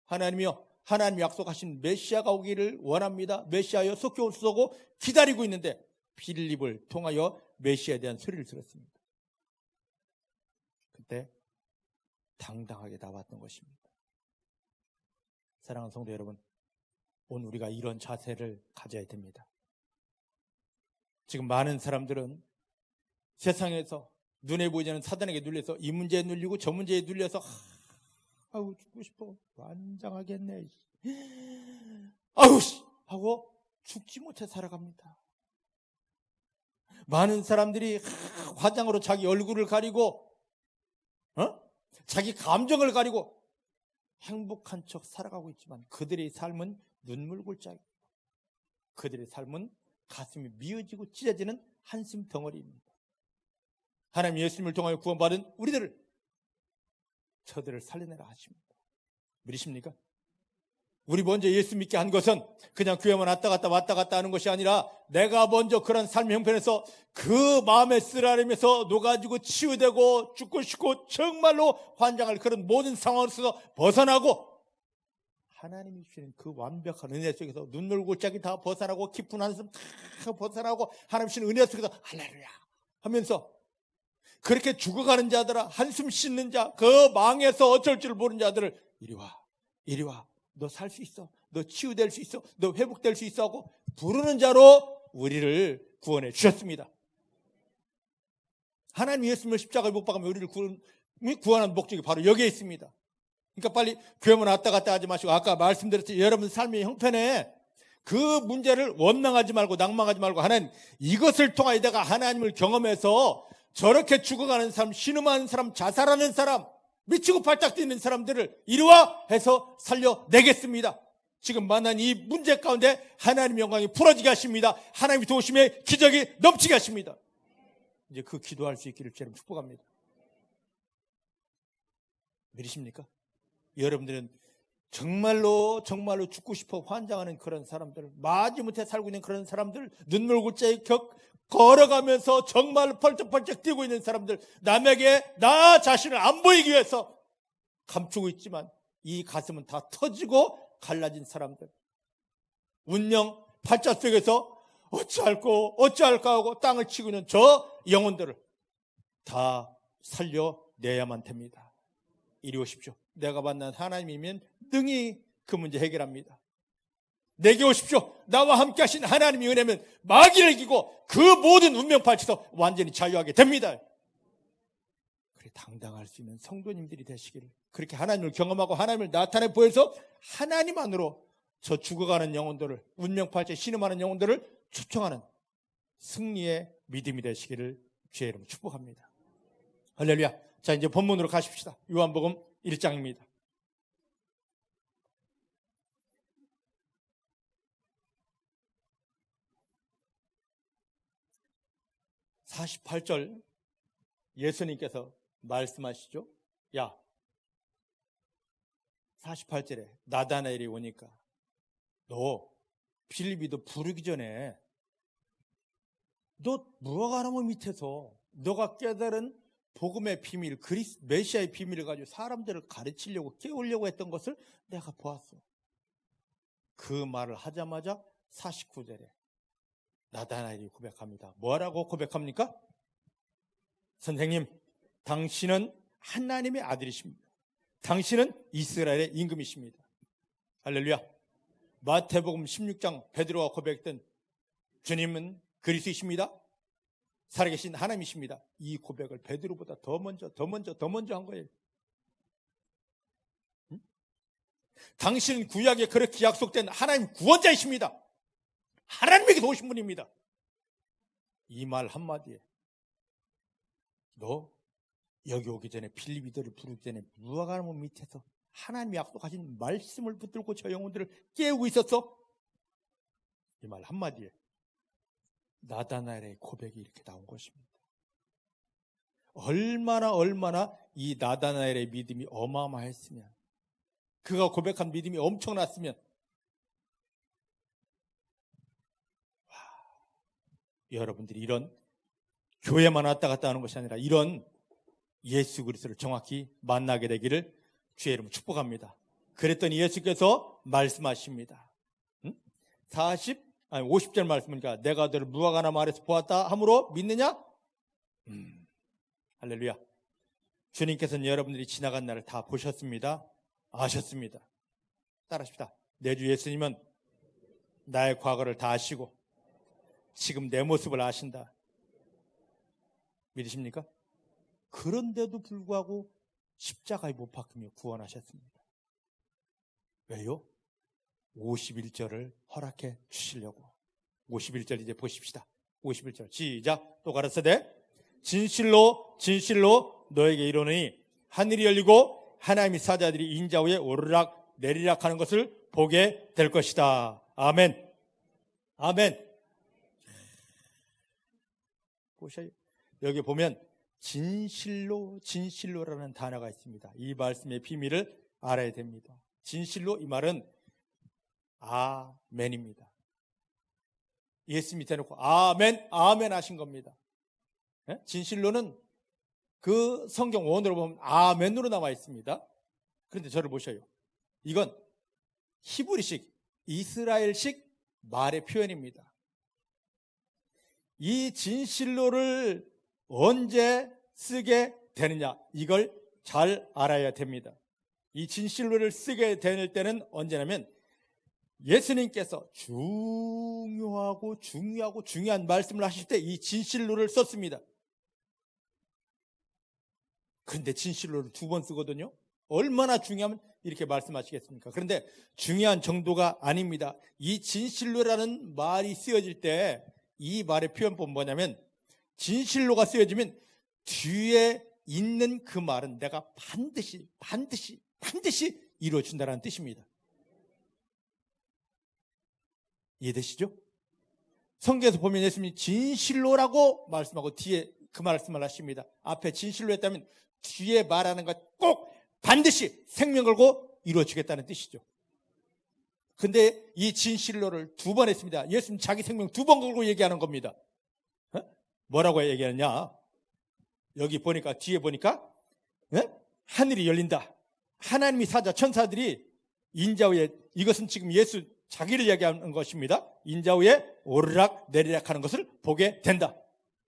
하나님이요, 하나님 약속하신 메시아가 오기를 원합니다. 메시아여 속히 오소서 기다리고 있는데 빌립을 통하여 메시아에 대한 소리를 들었습니다. 그때 당당하게 나왔던 것입니다. 사랑하는 성도 여러분, 오늘 우리가 이런 자세를 가져야 됩니다. 지금 많은 사람들은 세상에서 눈에 보이지 않는 사단에게 눌려서 이 문제에 눌리고 저 문제에 눌려서 죽고 싶어, 완장하겠네 하고 죽지 못해 살아갑니다. 많은 사람들이 화장으로 자기 얼굴을 가리고 자기 감정을 가리고 행복한 척 살아가고 있지만 그들의 삶은 눈물골짜기, 그들의 삶은 가슴이 미어지고 찢어지는 한숨 덩어리입니다. 하나님 예수님을 통하여 구원받은 우리들을, 저들을 살려내라 하십니다. 믿으십니까? 우리 먼저 예수 믿게 한 것은 그냥 교회만 왔다 갔다 하는 것이 아니라 내가 먼저 그런 삶의 형편에서 그 마음에 쓰라림에서 녹아지고 치유되고 죽고 싶고 정말로 환장할 그런 모든 상황에서 벗어나고 하나님이 주시는 그 완벽한 은혜 속에서 눈물 골짜기 다 벗어나고 깊은 한숨 다 벗어나고 하나님 주시는 은혜 속에서 할렐루야 하면서 그렇게 죽어가는 자들아, 한숨 씻는 자, 그 망에서 어쩔 줄 모르는 자들을 이리 와, 이리 와, 너 살 수 있어, 너 치유될 수 있어, 너 회복될 수 있어 하고 부르는 자로 우리를 구원해 주셨습니다. 하나님 예수님을 십자가에 못 박으면 우리를 구원하는 목적이 바로 여기에 있습니다. 그러니까 빨리 교회만 왔다 갔다 하지 마시고, 아까 말씀드렸듯이 여러분 삶의 형편에 그 문제를 원망하지 말고 낭망하지 말고, 하나님 이것을 통하여 내가 하나님을 경험해서 저렇게 죽어가는 사람, 신음하는 사람, 자살하는 사람, 미치고 발작 뛰는 사람들을 이리와 해서 살려내겠습니다. 지금 만난 이 문제 가운데 하나님의 영광이 풀어지게 하십니다. 하나님의 도우심에 기적이 넘치게 하십니다. 이제 그 기도할 수 있기를 주님 축복합니다. 믿으십니까? 여러분들은 정말로 죽고 싶어 환장하는 그런 사람들, 마지못해 살고 있는 그런 사람들, 눈물굴자에 걸어가면서 정말 펄쩍펄쩍 뛰고 있는 사람들, 남에게 나 자신을 안 보이기 위해서 감추고 있지만 이 가슴은 다 터지고 갈라진 사람들, 운명 팔자 속에서 어찌할까 하고 땅을 치고 있는 저 영혼들을 다 살려내야만 됩니다. 이리 오십시오. 내가 만난 하나님이면 능히 그 문제 해결합니다. 내게 오십시오. 나와 함께 하신 하나님의 은혜면 마귀를 이기고 그 모든 운명팔찌에서 완전히 자유하게 됩니다. 그래, 당당할 수 있는 성도님들이 되시기를, 그렇게 하나님을 경험하고 하나님을 나타내 보여서 하나님 안으로 저 죽어가는 영혼들을, 운명팔찌에 신음하는 영혼들을 초청하는 승리의 믿음이 되시기를 주의 이름으로 축복합니다. 할렐루야. 자, 이제 본문으로 가십시다. 요한복음 1장입니다. 48절 예수님께서 말씀하시죠. 야, 48절에 나다나엘이 오니까 너 빌립이도 부르기 전에 너 무화과나무 밑에서 너가 깨달은 복음의 비밀, 메시아의 비밀을 가지고 사람들을 가르치려고 깨우려고 했던 것을 내가 보았어. 그 말을 하자마자 49절에 나다나엘이 고백합니다. 뭐라고 고백합니까? 선생님, 당신은 하나님의 아들이십니다. 당신은 이스라엘의 임금이십니다. 할렐루야. 마태복음 16장 베드로가 고백했던 주님은 그리스도이십니다. 살아계신 하나님이십니다. 이 고백을 베드로보다 더 먼저 한 거예요. 응? 당신은 구약에 그렇게 약속된 하나님 구원자이십니다. 하나님에게서 오신 분입니다. 이 말 한마디에 너 여기 오기 전에 빌립이들을 부르기 전에 무화과나무 밑에서 하나님이 약속하신 말씀을 붙들고 저 영혼들을 깨우고 있었어? 이 말 한마디에 나다나엘의 고백이 이렇게 나온 것입니다. 얼마나 이 나다나엘의 믿음이 어마어마했으면, 그가 고백한 믿음이 엄청났으면, 여러분들이 이런 교회만 왔다 갔다 하는 것이 아니라 이런 예수 그리스도를 정확히 만나게 되기를 주의 이름으로 축복합니다. 그랬더니 예수께서 말씀하십니다. 50절 말씀이니까 내가 너를 무화과나무 아래서 보았다 함으로 믿느냐? 할렐루야. 주님께서는 여러분들이 지나간 날을 다 보셨습니다. 아셨습니다. 따라합시다. 내 주 예수님은 나의 과거를 다 아시고 지금 내 모습을 아신다. 믿으십니까? 그런데도 불구하고 십자가에 못 박히며 구원하셨습니다. 왜요? 51절을 허락해 주시려고. 51절 이제 보십시다. 51절 시작. 또 가라사대 진실로 너에게 이르노니 하늘이 열리고 하나님의 사자들이 인자 위에 오르락 내리락 하는 것을 보게 될 것이다. 아멘. 아멘. 보셔요. 여기 보면 진실로라는 단어가 있습니다. 이 말씀의 비밀을 알아야 됩니다. 진실로, 이 말은 아멘입니다. 예수 밑에 놓고 아멘 하신 겁니다. 진실로는 그 성경 원어로 보면 아멘으로 나와 있습니다. 그런데 저를 보셔요. 이건 히브리식, 이스라엘식 말의 표현입니다. 이 진실로를 언제 쓰게 되느냐, 이걸 잘 알아야 됩니다. 이 진실로를 쓰게 될 때는 언제냐면 예수님께서 중요한 말씀을 하실 때 이 진실로를 썼습니다. 그런데 진실로를 2번 쓰거든요. 얼마나 중요하면 이렇게 말씀하시겠습니까? 그런데 중요한 정도가 아닙니다. 이 진실로라는 말이 쓰여질 때 이 말의 표현법은 뭐냐면, 진실로가 쓰여지면 뒤에 있는 그 말은 내가 반드시 이루어준다는 뜻입니다. 이해되시죠? 성경에서 보면 예수님이 진실로라고 말씀하고 뒤에 그 말씀을 하십니다. 앞에 진실로 했다면 뒤에 말하는 것 꼭 반드시 생명 걸고 이루어주겠다는 뜻이죠. 근데 이 진실로를 2번 했습니다. 예수님 자기 생명 2번 걸고 얘기하는 겁니다. 뭐라고 얘기하느냐? 여기 보니까, 뒤에 보니까 하늘이 열린다. 하나님이 사자 천사들이 인자 위에, 이것은 지금 예수 자기를 얘기하는 것입니다. 인자 위에 오르락 내리락 하는 것을 보게 된다.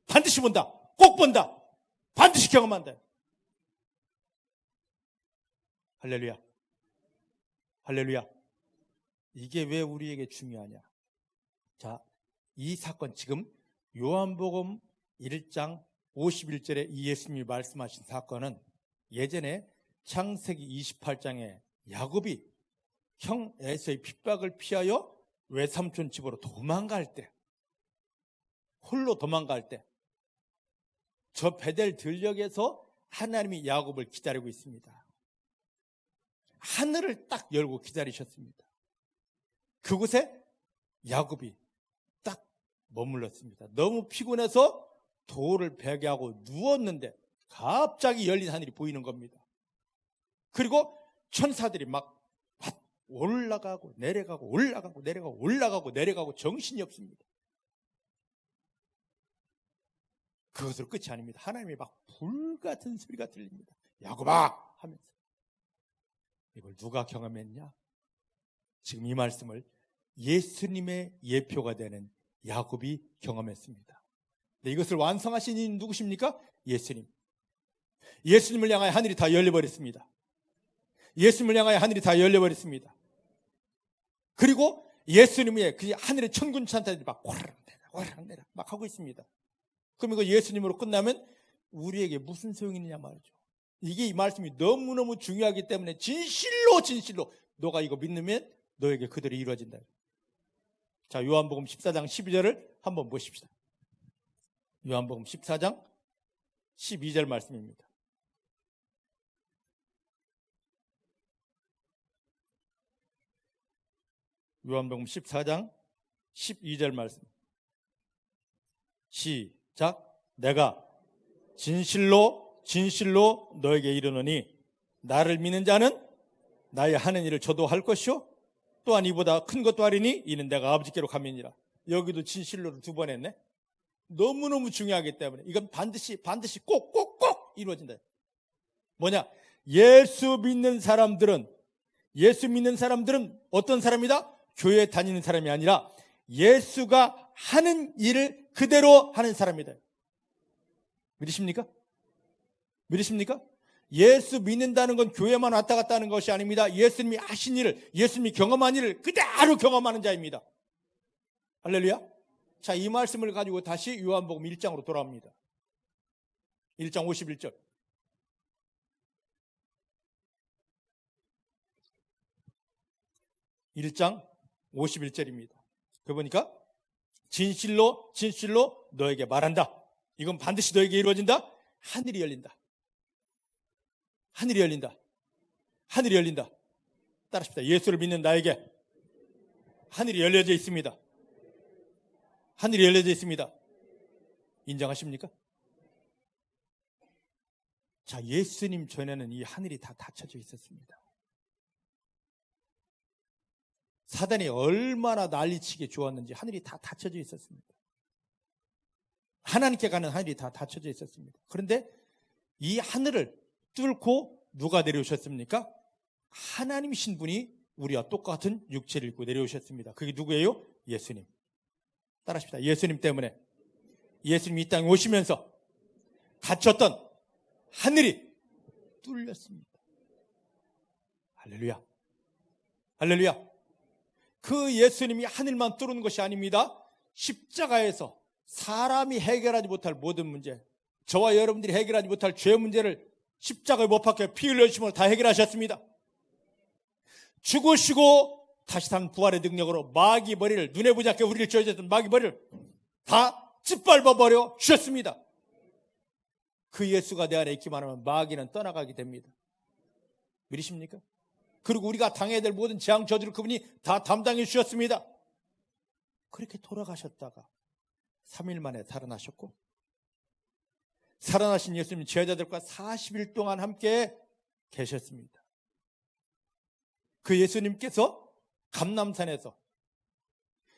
반드시 본다. 꼭 본다. 반드시 경험한다. 할렐루야. 할렐루야. 이게 왜 우리에게 중요하냐? 자, 이 사건, 지금 요한복음 1장 51절에 이 예수님이 말씀하신 사건은 예전에 창세기 28장에 야곱이 형 에서의 핍박을 피하여 외삼촌 집으로 도망갈 때, 홀로 도망갈 때, 저 베델 들녘에서 하나님이 야곱을 기다리고 있습니다. 하늘을 딱 열고 기다리셨습니다. 그곳에 야곱이 딱 머물렀습니다. 너무 피곤해서 돌을 베게 하고 누웠는데 갑자기 열린 하늘이 보이는 겁니다. 그리고 천사들이 막 올라가고 내려가고 올라가고 내려가고 올라가고 내려가고 정신이 없습니다. 그것으로 끝이 아닙니다. 하나님이 막 불같은 소리가 들립니다. 야곱아 하면서. 이걸 누가 경험했냐? 지금 이 말씀을 예수님의 예표가 되는 야곱이 경험했습니다. 근데 이것을 완성하신 이는 누구십니까? 예수님. 예수님을 향하여 하늘이 다 열려버렸습니다. 예수님을 향하여 하늘이 다 열려버렸습니다. 그리고 예수님의 그 하늘의 천군 천사들이 막 오르락 내리락 막 하고 있습니다. 그럼 이거 예수님으로 끝나면 우리에게 무슨 소용이 있느냐 말이죠. 이게 이 말씀이 너무너무 중요하기 때문에 진실로 너가 이거 믿으면 너에게 그대로 이루어진다. 자, 요한복음 14장 12절을 한번 보십시다. 요한복음 14장 12절 말씀입니다. 요한복음 14장 12절 말씀. 시작. 내가 진실로 너에게 이르노니 나를 믿는 자는 나의 하는 일을 저도 할 것이요 또한 이보다 큰 것도 하리니 이는 내가 아버지께로 감이니라. 여기도 진실로를 2번 했네. 너무너무 중요하기 때문에 이건 반드시 꼭 이루어진다. 뭐냐? 예수 믿는 사람들은 어떤 사람이다? 교회에 다니는 사람이 아니라 예수가 하는 일을 그대로 하는 사람이다. 믿으십니까? 예수 믿는다는 건 교회만 왔다 갔다 하는 것이 아닙니다. 예수님이 하신 일을, 예수님이 경험한 일을 그대로 경험하는 자입니다. 할렐루야. 자, 이 말씀을 가지고 다시 요한복음 1장으로 돌아옵니다. 1장 51절. (1장 51절입니다) 그 보니까 진실로 너에게 말한다. 이건 반드시 너에게 이루어진다. 하늘이 열린다. 따라합시다. 예수를 믿는 나에게 하늘이 열려져 있습니다. 인정하십니까? 자, 예수님 전에는 이 하늘이 다 닫혀져 있었습니다. 사단이 얼마나 난리치게 좋았는지 하늘이 다 닫혀져 있었습니다. 하나님께 가는 하늘이 다 닫혀져 있었습니다. 그런데 이 하늘을 뚫고 누가 내려오셨습니까? 하나님이신 분이 우리와 똑같은 육체를 입고 내려오셨습니다. 그게 누구예요? 예수님. 따라합시다. 예수님 때문에, 예수님이 이 땅에 오시면서 갇혔던 하늘이 뚫렸습니다. 할렐루야. 할렐루야. 그 예수님이 하늘만 뚫은 것이 아닙니다. 십자가에서 사람이 해결하지 못할 모든 문제, 저와 여러분들이 해결하지 못할 죄 문제를 십자가에 못 박혀 피 흘려주심으로 다 해결하셨습니다. 죽으시고 다시 산 부활의 능력으로 마귀 머리를, 눈에 보지 않게 우리를 쥐어줬던 마귀 머리를 다 짓밟아버려 주셨습니다. 그 예수가 내 안에 있기만 하면 마귀는 떠나가게 됩니다. 믿으십니까? 그리고 우리가 당해야 될 모든 재앙 저주를 그분이 다 담당해 주셨습니다. 그렇게 돌아가셨다가 3일 만에 살아나셨고, 살아나신 예수님 제자들과 40일 동안 함께 계셨습니다. 그 예수님께서 감람산에서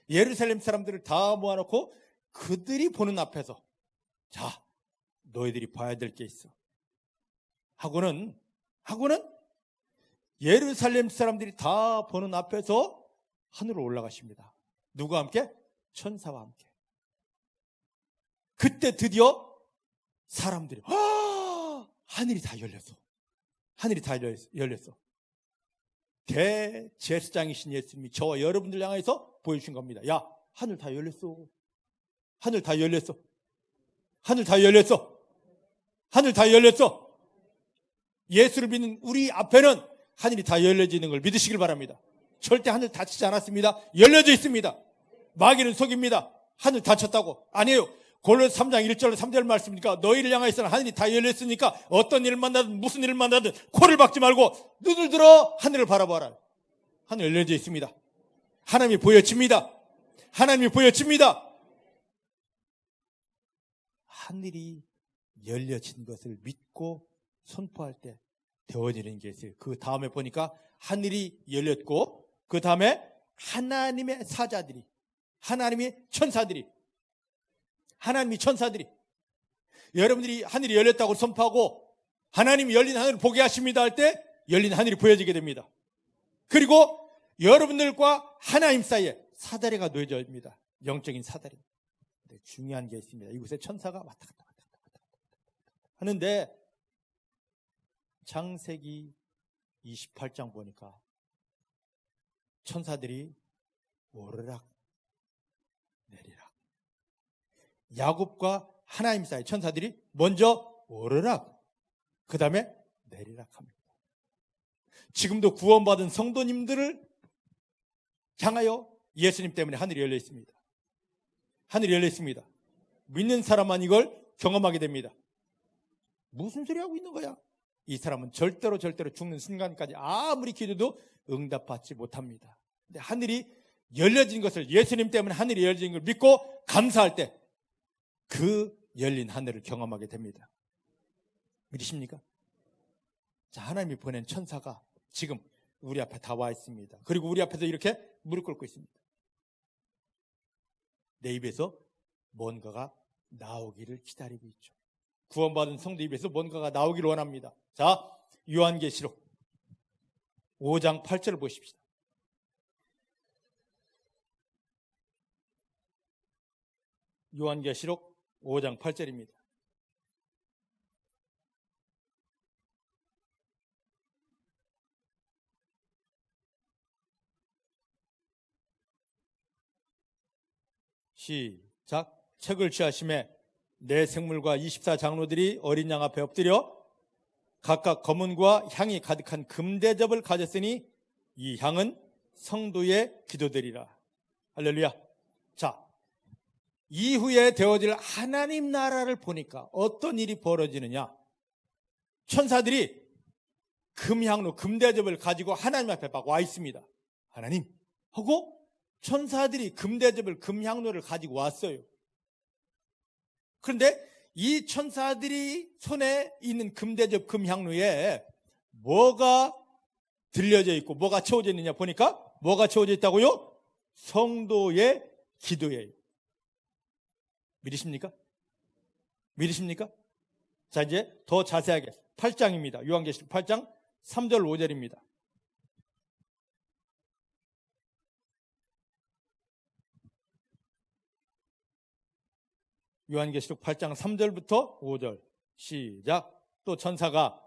예루살렘 사람들을 다 모아놓고 그들이 보는 앞에서, 자, 너희들이 봐야 될 게 있어 하고는 예루살렘 사람들이 다 보는 앞에서 하늘로 올라가십니다. 누구와 함께? 천사와 함께. 그때 드디어 사람들이 하늘이 다 열렸어. 하늘이 다 열렸어. 대제사장이신 예수님이 저와 여러분들 향해서 보여주신 겁니다. 야, 하늘 다 열렸어. 하늘 다 열렸어. 하늘 다 열렸어. 하늘 다 열렸어. 예수를 믿는 우리 앞에는 하늘이 다 열려지는 걸 믿으시길 바랍니다. 절대 하늘 닫히지 않았습니다. 열려져 있습니다. 마귀는 속입니다. 하늘 닫혔다고. 아니에요. 골로새 3장 1절 3절 말씀이니까 너희를 향하여서는 하늘이 다 열렸으니까 어떤 일을 만나든 무슨 일을 만나든 코를 박지 말고 눈을 들어 하늘을 바라봐라. 하늘 열려져 있습니다. 하나님이 보여집니다. 하나님이 보여집니다. 하늘이 열려진 것을 믿고 선포할 때 되어지는 게 있어요. 그 다음에 보니까 하늘이 열렸고 그 다음에 하나님의 사자들이, 하나님의 천사들이, 여러분들이 하늘이 열렸다고 선포하고 하나님이 열린 하늘을 보게 하십니다 할 때 열린 하늘이 보여지게 됩니다. 그리고 여러분들과 하나님 사이에 사다리가 놓여져 있습니다. 영적인 사다리. 근데 중요한 게 있습니다. 이곳에 천사가 왔다 갔다 하는데 창세기 28장 보니까 천사들이 오르락 내리락, 야곱과 하나님 사이 천사들이 먼저 오르락, 그 다음에 내리락 합니다. 지금도 구원받은 성도님들을 향하여 예수님 때문에 하늘이 열려 있습니다. 하늘이 열려 있습니다. 믿는 사람만 이걸 경험하게 됩니다. 무슨 소리 하고 있는 거야? 이 사람은 절대로 죽는 순간까지 아무리 기도도 응답받지 못합니다. 근데 하늘이 열려진 것을, 예수님 때문에 하늘이 열려진 걸 믿고 감사할 때 그 열린 하늘을 경험하게 됩니다. 믿으십니까? 자, 하나님이 보낸 천사가 지금 우리 앞에 다 와 있습니다. 그리고 우리 앞에서 이렇게 무릎 꿇고 있습니다. 내 입에서 뭔가가 나오기를 기다리고 있죠. 구원받은 성도 입에서 뭔가가 나오기를 원합니다. 자, 요한계시록 5장 8절을 보십시다. 요한계시록 5장 8절입니다. 시작. 책을 취하심에 내 생물과 24장로들이 어린 양 앞에 엎드려 각각 검은과 향이 가득한 금대접을 가졌으니 이 향은 성도의 기도들이라. 할렐루야. 자, 이후에 되어질 하나님 나라를 보니까 어떤 일이 벌어지느냐. 천사들이 금향로, 금대접을 가지고 하나님 앞에 막 와 있습니다. 하나님 하고 천사들이 금대접을, 금향로를 가지고 왔어요. 그런데 이 천사들이 손에 있는 금대접, 금향로에 뭐가 들려져 있고 뭐가 채워져 있느냐 보니까 뭐가 채워져 있다고요? 성도의 기도예요. 믿으십니까? 믿으십니까? 자, 이제 더 자세하게 8장입니다. 요한계시록 8장 3절 5절입니다. 요한계시록 8장 3절부터 5절 시작. 또 천사가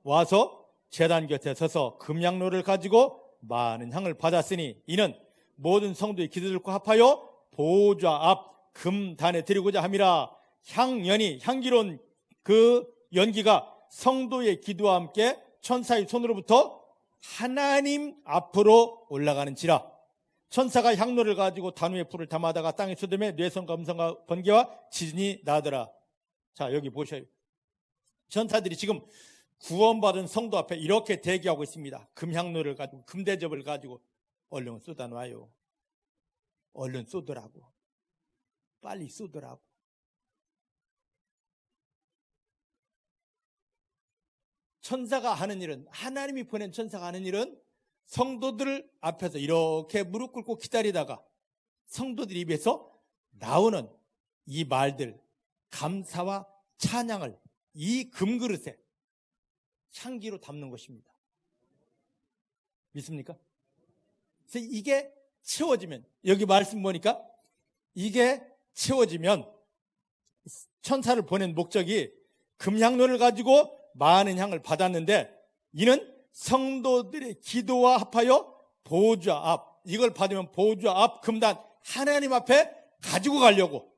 와서 제단 곁에 서서 금향로를 가지고 많은 향을 받았으니 이는 모든 성도의 기도들과 합하여 보좌 앞 금단에 드리고자 함이라. 향연이 향기로운 그 연기가 성도의 기도와 함께 천사의 손으로부터 하나님 앞으로 올라가는지라. 천사가 향로를 가지고 단우에 불을 담아다가 땅에 쏟음에 뇌성과 음성과 번개와 지진이 나더라. 자, 여기 보셔요. 천사들이 지금 구원받은 성도 앞에 이렇게 대기하고 있습니다. 금향로를 가지고, 금대접을 가지고. 얼른 쏟아놔요. 얼른 쏟으라고. 빨리 쏟으라고. 천사가 하는 일은, 하나님이 보낸 천사가 하는 일은 성도들 앞에서 이렇게 무릎 꿇고 기다리다가 성도들 입에서 나오는 이 말들, 감사와 찬양을 이 금그릇에 향기로 담는 것입니다. 믿습니까? 그래서 이게 채워지면, 여기 말씀 보니까 이게 채워지면 천사를 보낸 목적이 금향로를 가지고 많은 향을 받았는데 이는 성도들의 기도와 합하여 보좌 앞, 이걸 받으면 보좌 앞 금단 하나님 앞에 가지고 가려고.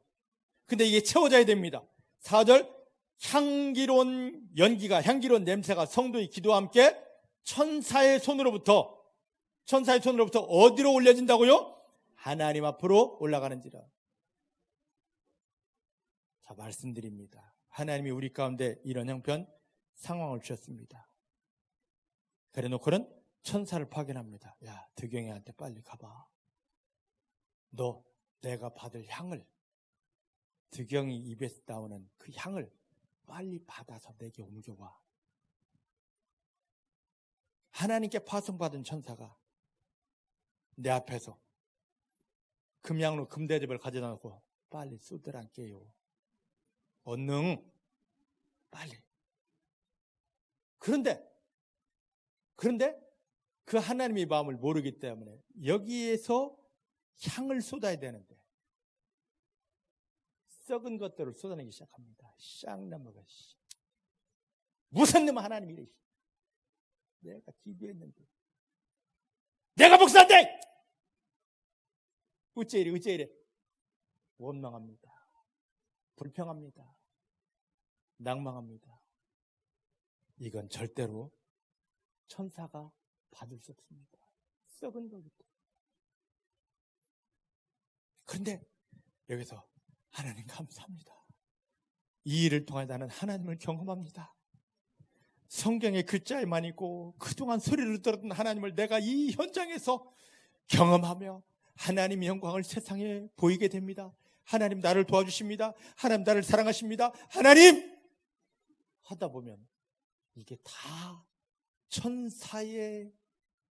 근데 이게 채워져야 됩니다. 4절, 향기로운 연기가, 향기로운 냄새가 성도의 기도와 함께 천사의 손으로부터 어디로 올려진다고요? 하나님 앞으로 올라가는지라. 자, 말씀드립니다. 하나님이 우리 가운데 이런 형편 상황을 주셨습니다. 그래 놓고는 천사를 파견합니다. 야, 득영이한테 빨리 가봐. 너 내가 받을 향을, 득영이 입에서 나오는 그 향을 빨리 받아서 내게 옮겨와. 하나님께 파송받은 천사가 내 앞에서 금향로 금대접을 가져다 놓고 빨리 쏟으란께요. 얼른 빨리. 그런데 그 하나님의 마음을 모르기 때문에 여기에서 향을 쏟아야 되는데 썩은 것들을 쏟아내기 시작합니다. 쌍나무가 무슨 놈 하나님이 이래. 내가 기도했는데, 내가 목사인데 어째 이래. 원망합니다. 불평합니다. 낭망합니다. 이건 절대로 천사가 받을 수 없습니다. 썩은 거부터. 그런데 여기서 하나님 감사합니다. 이 일을 통해 나는 하나님을 경험합니다. 성경의 글자에만 있고 그동안 소리를 들었던 하나님을 내가 이 현장에서 경험하며 하나님의 영광을 세상에 보이게 됩니다. 하나님 나를 도와주십니다. 하나님 나를 사랑하십니다. 하나님! 하다 보면 이게 다 천사의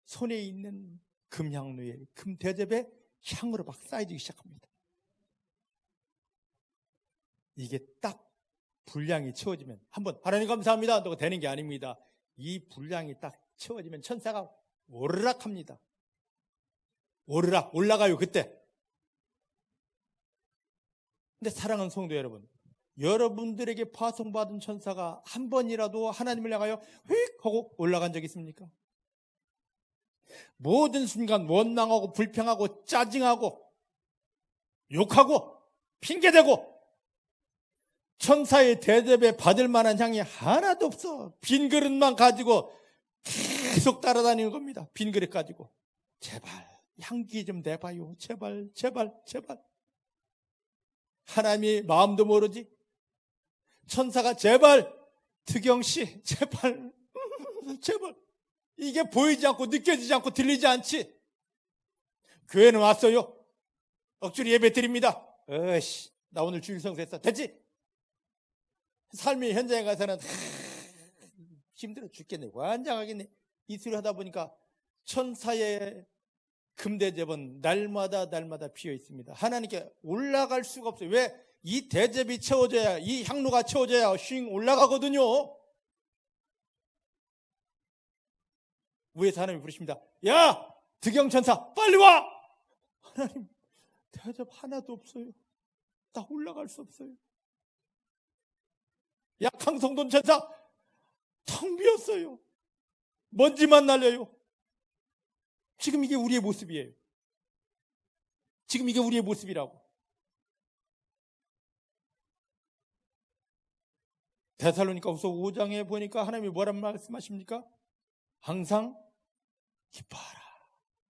손에 있는 금향로에, 금대접에 향으로 막 쌓여지기 시작합니다. 이게 딱 분량이 채워지면 한번 하나님 감사합니다 한다고 되는 게 아닙니다. 이 분량이 딱 채워지면 천사가 오르락합니다. 오르락 올라가요. 그때. 근데 사랑하는 성도 여러분, 여러분들에게 파송받은 천사가 한 번이라도 하나님을 향하여 휙 하고 올라간 적 있습니까? 모든 순간 원망하고 불평하고 짜증하고 욕하고 핑계대고 천사의 대접에 받을 만한 향이 하나도 없어. 빈 그릇만 가지고 계속 따라다니는 겁니다. 빈 그릇 가지고. 제발 향기 좀 내봐요. 제발. 하나님이 마음도 모르지. 천사가 제발, 득영씨 제발 이게 보이지 않고 느껴지지 않고 들리지 않지. 교회는 왔어요. 억지로 예배 드립니다. 나 오늘 주일 성수했어. 됐지? 삶의 현장에 가서는 힘들어 죽겠네. 완장하겠네. 이 소리 하다 보니까 천사의 금대접은 날마다 피어 있습니다. 하나님께 올라갈 수가 없어요. 왜? 이 대접이 채워져야, 이 향로가 채워져야 쉥 올라가거든요. 위에서 하나님이 부르십니다. 야! 득영천사 빨리 와! 하나님 대접 하나도 없어요. 나 올라갈 수 없어요. 야, 강성돈 천사 텅 비었어요. 먼지만 날려요. 지금 이게 우리의 모습이에요. 지금 이게 우리의 모습이라고. 데살로니가후서 5장에 보니까 하나님이 뭐란 말씀하십니까? 항상 기뻐하라.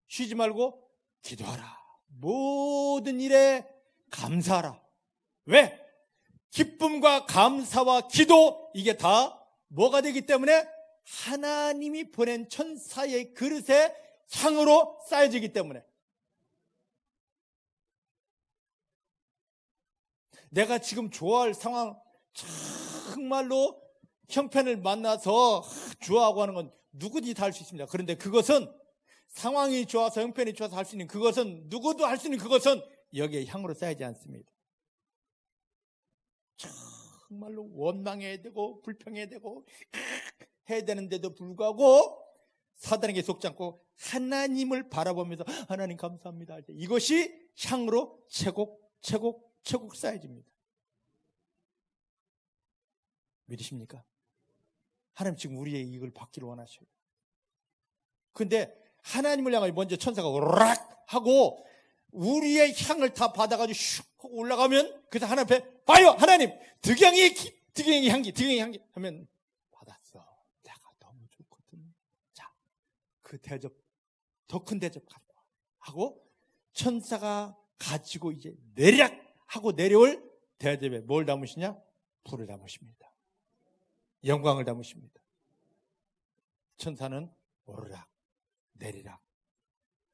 쉬지 말고 기도하라. 모든 일에 감사하라. 왜? 기쁨과 감사와 기도, 이게 다 뭐가 되기 때문에 하나님이 보낸 천사의 그릇에 향으로 쌓여지기 때문에. 내가 지금 좋아할 상황, 정말로 형편을 만나서 좋아하고 하는 건 누구든지 다 할 수 있습니다. 그런데 그것은 상황이 좋아서 형편이 좋아서 할 수 있는 그것은, 누구도 할 수 있는 그것은 여기에 향으로 쌓이지 않습니다. 정말로 원망해야 되고 불평해야 되고 해야 되는데도 불구하고 사단에게 속지 않고 하나님을 바라보면서 하나님 감사합니다. 이것이 향으로 채곡 쌓여집니다. 믿으십니까? 하나님 지금 우리의 이익을 받기를 원하셔요. 근데 하나님을 향하여 먼저 천사가 오락 하고 우리의 향을 다 받아가지고 슉 하고 올라가면, 그래서 하나님 앞에 봐요, 하나님 득양의 향기 하면 받았어. 내가 너무 좋거든. 자, 그 대접, 더 큰 대접 갖고 와 하고 천사가 가지고 이제 내리락 하고 내려올 대접에 뭘 담으시냐? 불을 담으십니다. 영광을 담으십니다. 천사는 오르락 내리락.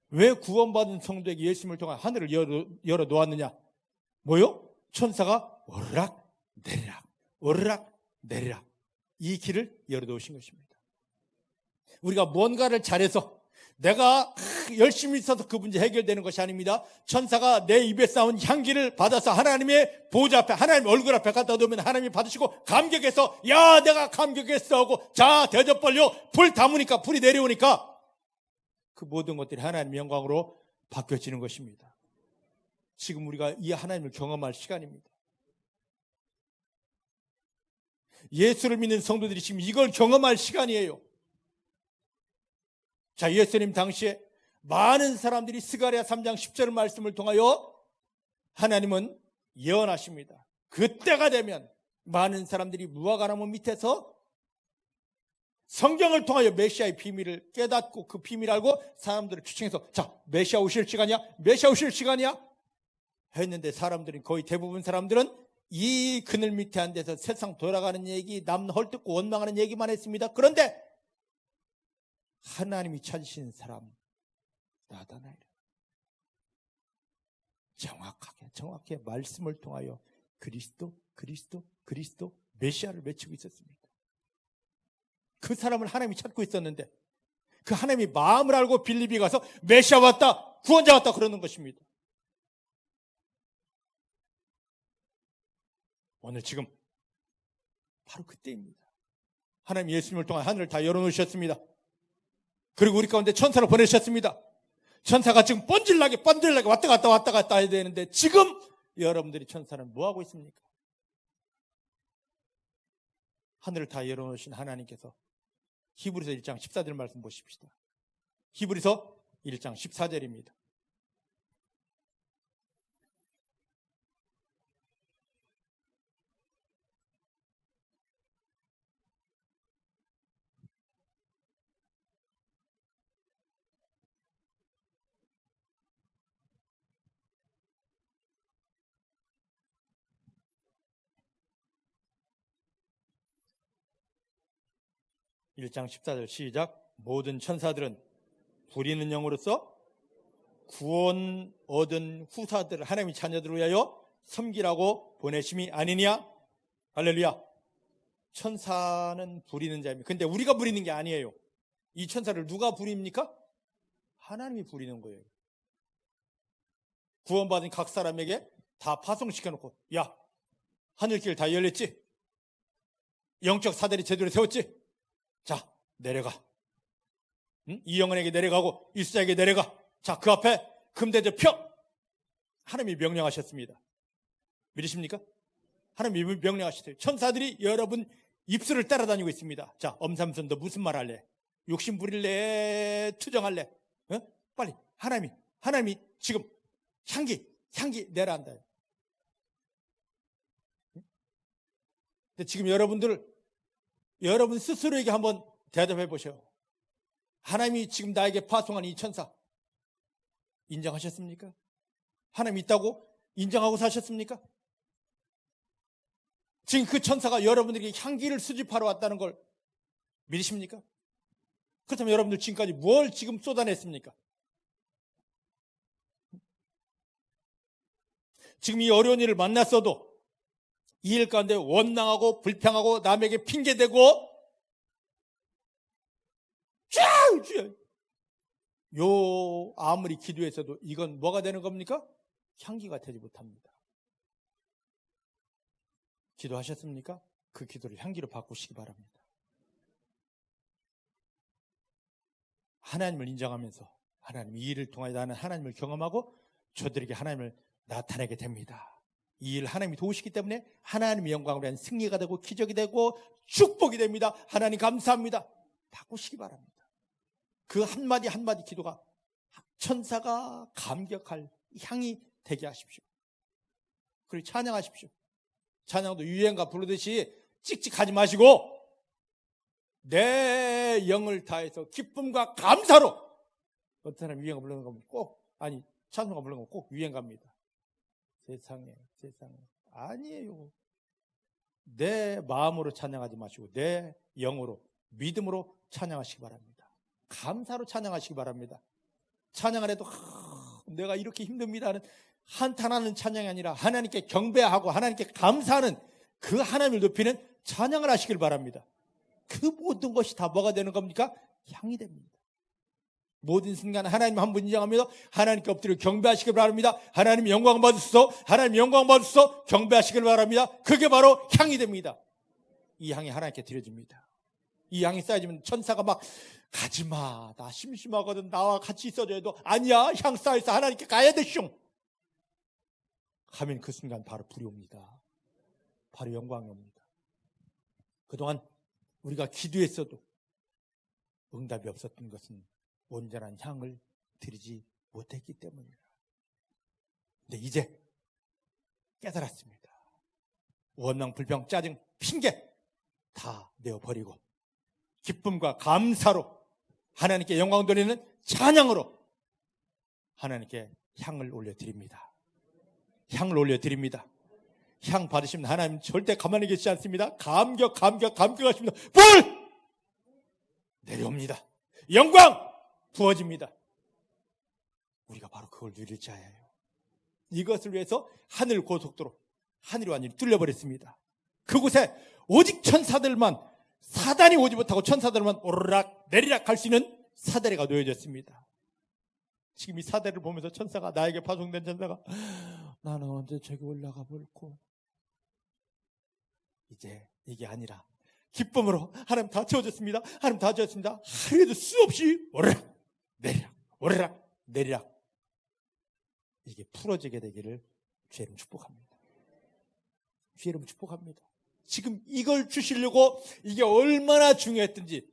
왜 구원받은 성도에게 예수님을 통한 하늘을 열어 놓았느냐? 뭐요? 천사가 오르락 내리락, 오르락 내리락, 이 길을 열어 놓으신 것입니다. 우리가 뭔가를 잘해서 내가 열심히 있어서 그 문제 해결되는 것이 아닙니다. 천사가 내 입에 쌓은 향기를 받아서 하나님의 보좌 앞에, 하나님 얼굴 앞에 갖다 놓으면 하나님이 받으시고 감격해서 야 내가 감격했어 하고 자 대접 벌려 불 담으니까, 불이 내려오니까 그 모든 것들이 하나님의 영광으로 바뀌어지는 것입니다. 지금 우리가 이 하나님을 경험할 시간입니다. 예수를 믿는 성도들이 지금 이걸 경험할 시간이에요. 자, 예수님 당시에 많은 사람들이 스가랴 3장 10절 말씀을 통하여 하나님은 예언하십니다. 그때가 되면 많은 사람들이 무화과나무 밑에서 성경을 통하여 메시아의 비밀을 깨닫고 그 비밀을 알고 사람들을 추청해서 자, 메시아 오실 시간이야? 메시아 오실 시간이야? 했는데 사람들은, 거의 대부분 사람들은 이 그늘 밑에 앉아서 세상 돌아가는 얘기, 남 헐뜯고 원망하는 얘기만 했습니다. 그런데 하나님이 찾으신 사람 나타나요. 정확하게 말씀을 통하여 그리스도 메시아를 외치고 있었습니다. 그 사람을 하나님이 찾고 있었는데 그 하나님이 마음을 알고 빌립이 가서 메시아 왔다, 구원자 왔다 그러는 것입니다. 오늘 지금 바로 그때입니다. 하나님 예수님을 통해 하늘을 다 열어놓으셨습니다. 그리고 우리 가운데 천사를 보내셨습니다. 천사가 지금 번질나게 왔다 갔다 해야 되는데 지금 여러분들이 천사는 뭐하고 있습니까? 하늘을 다 열어놓으신 하나님께서 히브리서 1장 14절 말씀 보십시다. 히브리서 1장 14절입니다. (1장 14절) 시작. 모든 천사들은 부리는 영으로서 구원 얻은 후사들을 하나님의 자녀들을 위하여 섬기라고 보내심이 아니냐. 할렐루야. 천사는 부리는 자입니다. 근데 우리가 부리는 게 아니에요. 이 천사를 누가 부립니까? 하나님이 부리는 거예요. 구원받은 각 사람에게 다 파송시켜놓고 야, 하늘길 다 열렸지? 영적 사다리 제대로 세웠지? 자, 내려가. 응? 이 영혼에게 내려가고 일사에게 내려가. 자, 그 앞에 금대접 펴. 하나님이 명령하셨습니다. 믿으십니까? 하나님이 명령하셨어요. 천사들이 여러분 입술을 따라다니고 있습니다. 자, 엄삼선 너 무슨 말 할래? 욕심 부릴래? 투정할래? 빨리 하나님이 지금 향기 내라 한다. 근데 지금 여러분 스스로에게 한번 대답해 보세요. 하나님이 지금 나에게 파송한 이 천사 인정하셨습니까? 하나님 있다고 인정하고 사셨습니까? 지금 그 천사가 여러분들에게 향기를 수집하러 왔다는 걸 믿으십니까? 그렇다면 여러분들 지금까지 뭘 지금 쏟아냈습니까? 지금 이 어려운 일을 만났어도 이 일 가운데 원망하고 불평하고 남에게 핑계대고 아무리 기도했어도 이건 뭐가 되는 겁니까? 향기가 되지 못합니다. 기도하셨습니까? 그 기도를 향기로 바꾸시기 바랍니다. 하나님을 인정하면서 하나님 이 일을 통하여 나는 하나님을 경험하고 저들에게 하나님을 나타내게 됩니다. 이 일 하나님이 도우시기 때문에 하나님의 영광으로 한 승리가 되고 기적이 되고 축복이 됩니다. 하나님 감사합니다. 바꾸시기 바랍니다. 그 한마디 한마디 기도가 천사가 감격할 향이 되게 하십시오. 그리고 찬양하십시오. 찬양도 유행가 부르듯이 찍찍하지 마시고 내 영을 다해서 기쁨과 감사로. 어떤 사람이 유행가 부르는 거 꼭 찬송가 부르는 거 꼭 유행가입니다. 세상에 아니에요. 내 마음으로 찬양하지 마시고 내 영으로 믿음으로 찬양하시기 바랍니다. 감사로 찬양하시기 바랍니다. 찬양을 해도 내가 이렇게 힘듭니다 하는 한탄하는 찬양이 아니라 하나님께 경배하고 하나님께 감사하는 그 하나님을 높이는 찬양을 하시길 바랍니다. 그 모든 것이 다 뭐가 되는 겁니까? 향이 됩니다. 모든 순간 하나님 한 분 인정하면서 하나님께 엎드려 경배하시길 바랍니다. 하나님 영광 받으소서, 하나님 영광 받으소서 경배하시길 바랍니다. 그게 바로 향이 됩니다. 이 향이 하나님께 드려집니다. 이 향이 쌓여지면 천사가 막 가지마, 나 심심하거든, 나와 같이 있어줘야 해도 아니야, 향 쌓여서 하나님께 가야 돼 슝 하면 그 순간 바로 불이 옵니다. 바로 영광이 옵니다. 그동안 우리가 기도했어도 응답이 없었던 것은 온전한 향을 드리지 못했기 때문이라. 근데 이제 깨달았습니다. 원망, 불평, 짜증, 핑계 다 내어버리고 기쁨과 감사로 하나님께 영광 돌리는 찬양으로 하나님께 향을 올려드립니다. 향을 올려드립니다. 향 받으시면 하나님 절대 가만히 계시지 않습니다. 감격하십니다. 불 내려옵니다. 영광 부어집니다. 우리가 바로 그걸 누릴 자예요. 이것을 위해서 하늘 고속도로, 하늘이 완전히 뚫려버렸습니다. 그곳에 오직 천사들만, 사단이 오지 못하고 천사들만 오르락 내리락 할 수 있는 사다리가 놓여졌습니다. 지금 이 사다리를 보면서 천사가, 나에게 파송된 천사가, 나는 언제 저기 올라가 볼꼬. 이제 이게 아니라 기쁨으로 하나님 다 채워졌습니다. 하나님 다 채웠습니다. 하루에도 수없이 오르락 내리락 오르락 내리락 이게 풀어지게 되기를 주의 이름 축복합니다. 주의 이름 축복합니다. 지금 이걸 주시려고 이게 얼마나 중요했든지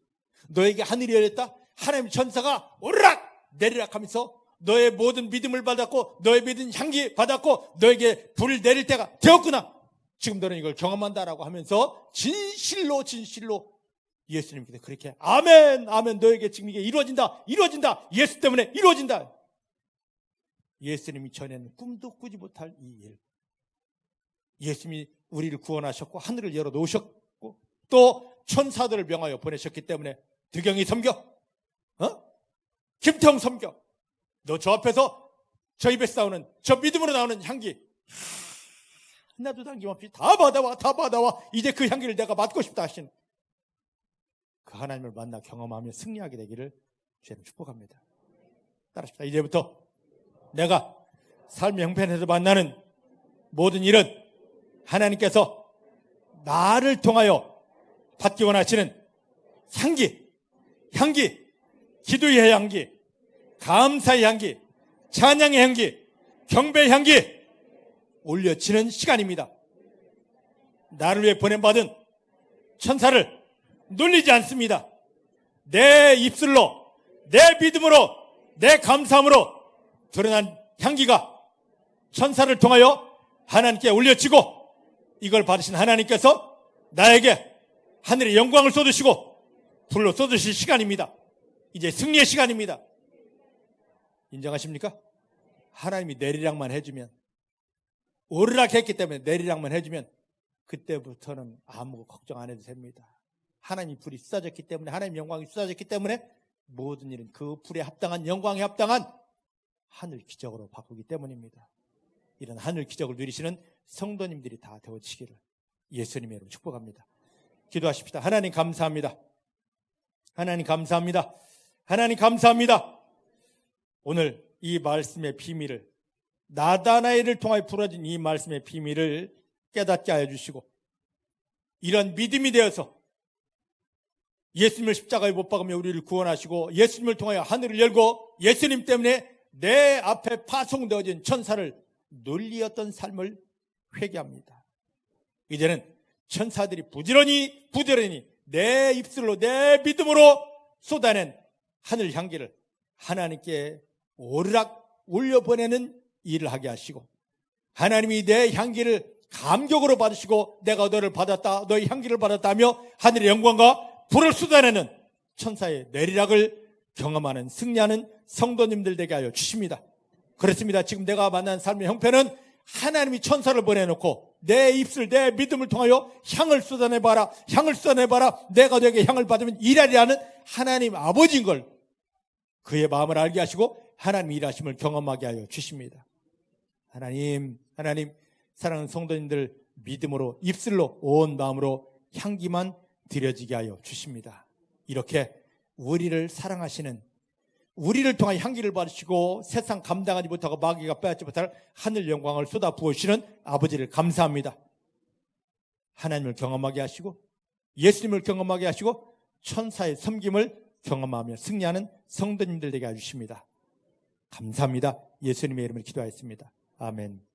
너에게 하늘이 열렸다. 하나님 천사가 오르락 내리락 하면서 너의 모든 믿음을 받았고 너의 믿은 향기 받았고 너에게 불을 내릴 때가 되었구나. 지금 너는 이걸 경험한다라고 하면서 진실로 예수님께서 그렇게 아멘 너에게 지금 이게 이루어진다 예수 때문에 이루어진다. 예수님이 전에는 꿈도 꾸지 못할 이 일, 예수님이 우리를 구원하셨고 하늘을 열어놓으셨고 또 천사들을 명하여 보내셨기 때문에 득영이 섬겨, 김태형 섬겨, 너 저 앞에서 저 입에서 나오는 저 믿음으로 나오는 향기 하나도 남김없이 다 받아와 이제 그 향기를 내가 맡고 싶다 하신 그 하나님을 만나 경험하며 승리하게 되기를 주님 축복합니다. 따라합시다. 이제부터 내가 삶의 형편에서 만나는 모든 일은 하나님께서 나를 통하여 받기 원하시는 향기, 기도의 향기, 감사의 향기, 찬양의 향기, 경배의 향기 올려지는 시간입니다. 나를 위해 보낸받은 천사를 놀리지 않습니다. 내 입술로, 내 믿음으로, 내 감사함으로 드러난 향기가 천사를 통하여 하나님께 올려지고, 이걸 받으신 하나님께서 나에게 하늘의 영광을 쏟으시고 불로 쏟으실 시간입니다. 이제 승리의 시간입니다. 인정하십니까? 하나님이 내리락만 해주면, 오르락 했기 때문에 내리락만 해주면 그때부터는 아무 걱정 안 해도 됩니다. 하나님이 불이 쏟아졌기 때문에, 하나님 영광이 쏟아졌기 때문에 모든 일은 그 불에 합당한, 영광에 합당한 하늘 기적으로 바꾸기 때문입니다. 이런 하늘 기적을 누리시는 성도님들이 다 되어지기를 예수님의 이름으로 축복합니다. 기도하십시다. 하나님 감사합니다. 하나님 감사합니다. 하나님 감사합니다. 오늘 이 말씀의 비밀을, 나다나엘을 통하여 풀어진 이 말씀의 비밀을 깨닫게 하여 주시고, 이런 믿음이 되어서 예수님을 십자가에 못 박으며 우리를 구원하시고, 예수님을 통하여 하늘을 열고 예수님 때문에 내 앞에 파송되어진 천사를 놀리었던 삶을 회개합니다. 이제는 천사들이 부지런히 내 입술로, 내 믿음으로 쏟아낸 하늘 향기를 하나님께 오르락 올려보내는 일을 하게 하시고, 하나님이 내 향기를 감격으로 받으시고 내가 너를 받았다, 너의 향기를 받았다며 하늘의 영광과 불을 쏟아내는 천사의 내리락을 경험하는, 승리하는 성도님들 되게 하여 주십니다. 그렇습니다. 지금 내가 만난 삶의 형편은 하나님이 천사를 보내놓고 내 입술, 내 믿음을 통하여 향을 쏟아내봐라, 향을 쏟아내봐라, 내가 너에게 향을 받으면 일하리라는 하나님 아버지인 걸, 그의 마음을 알게 하시고 하나님 일하심을 경험하게 하여 주십니다. 하나님, 사랑하는 성도님들 믿음으로, 입술로, 온 마음으로 향기만 드려지게 하여 주십니다. 이렇게 우리를 사랑하시는, 우리를 통하여 향기를 받으시고 세상 감당하지 못하고 마귀가 빼앗지 못할 하늘 영광을 쏟아 부으시는 아버지를 감사합니다. 하나님을 경험하게 하시고 예수님을 경험하게 하시고 천사의 섬김을 경험하며 승리하는 성도님들 되게 해주십니다. 감사합니다. 예수님의 이름으로 기도하였습니다. 아멘.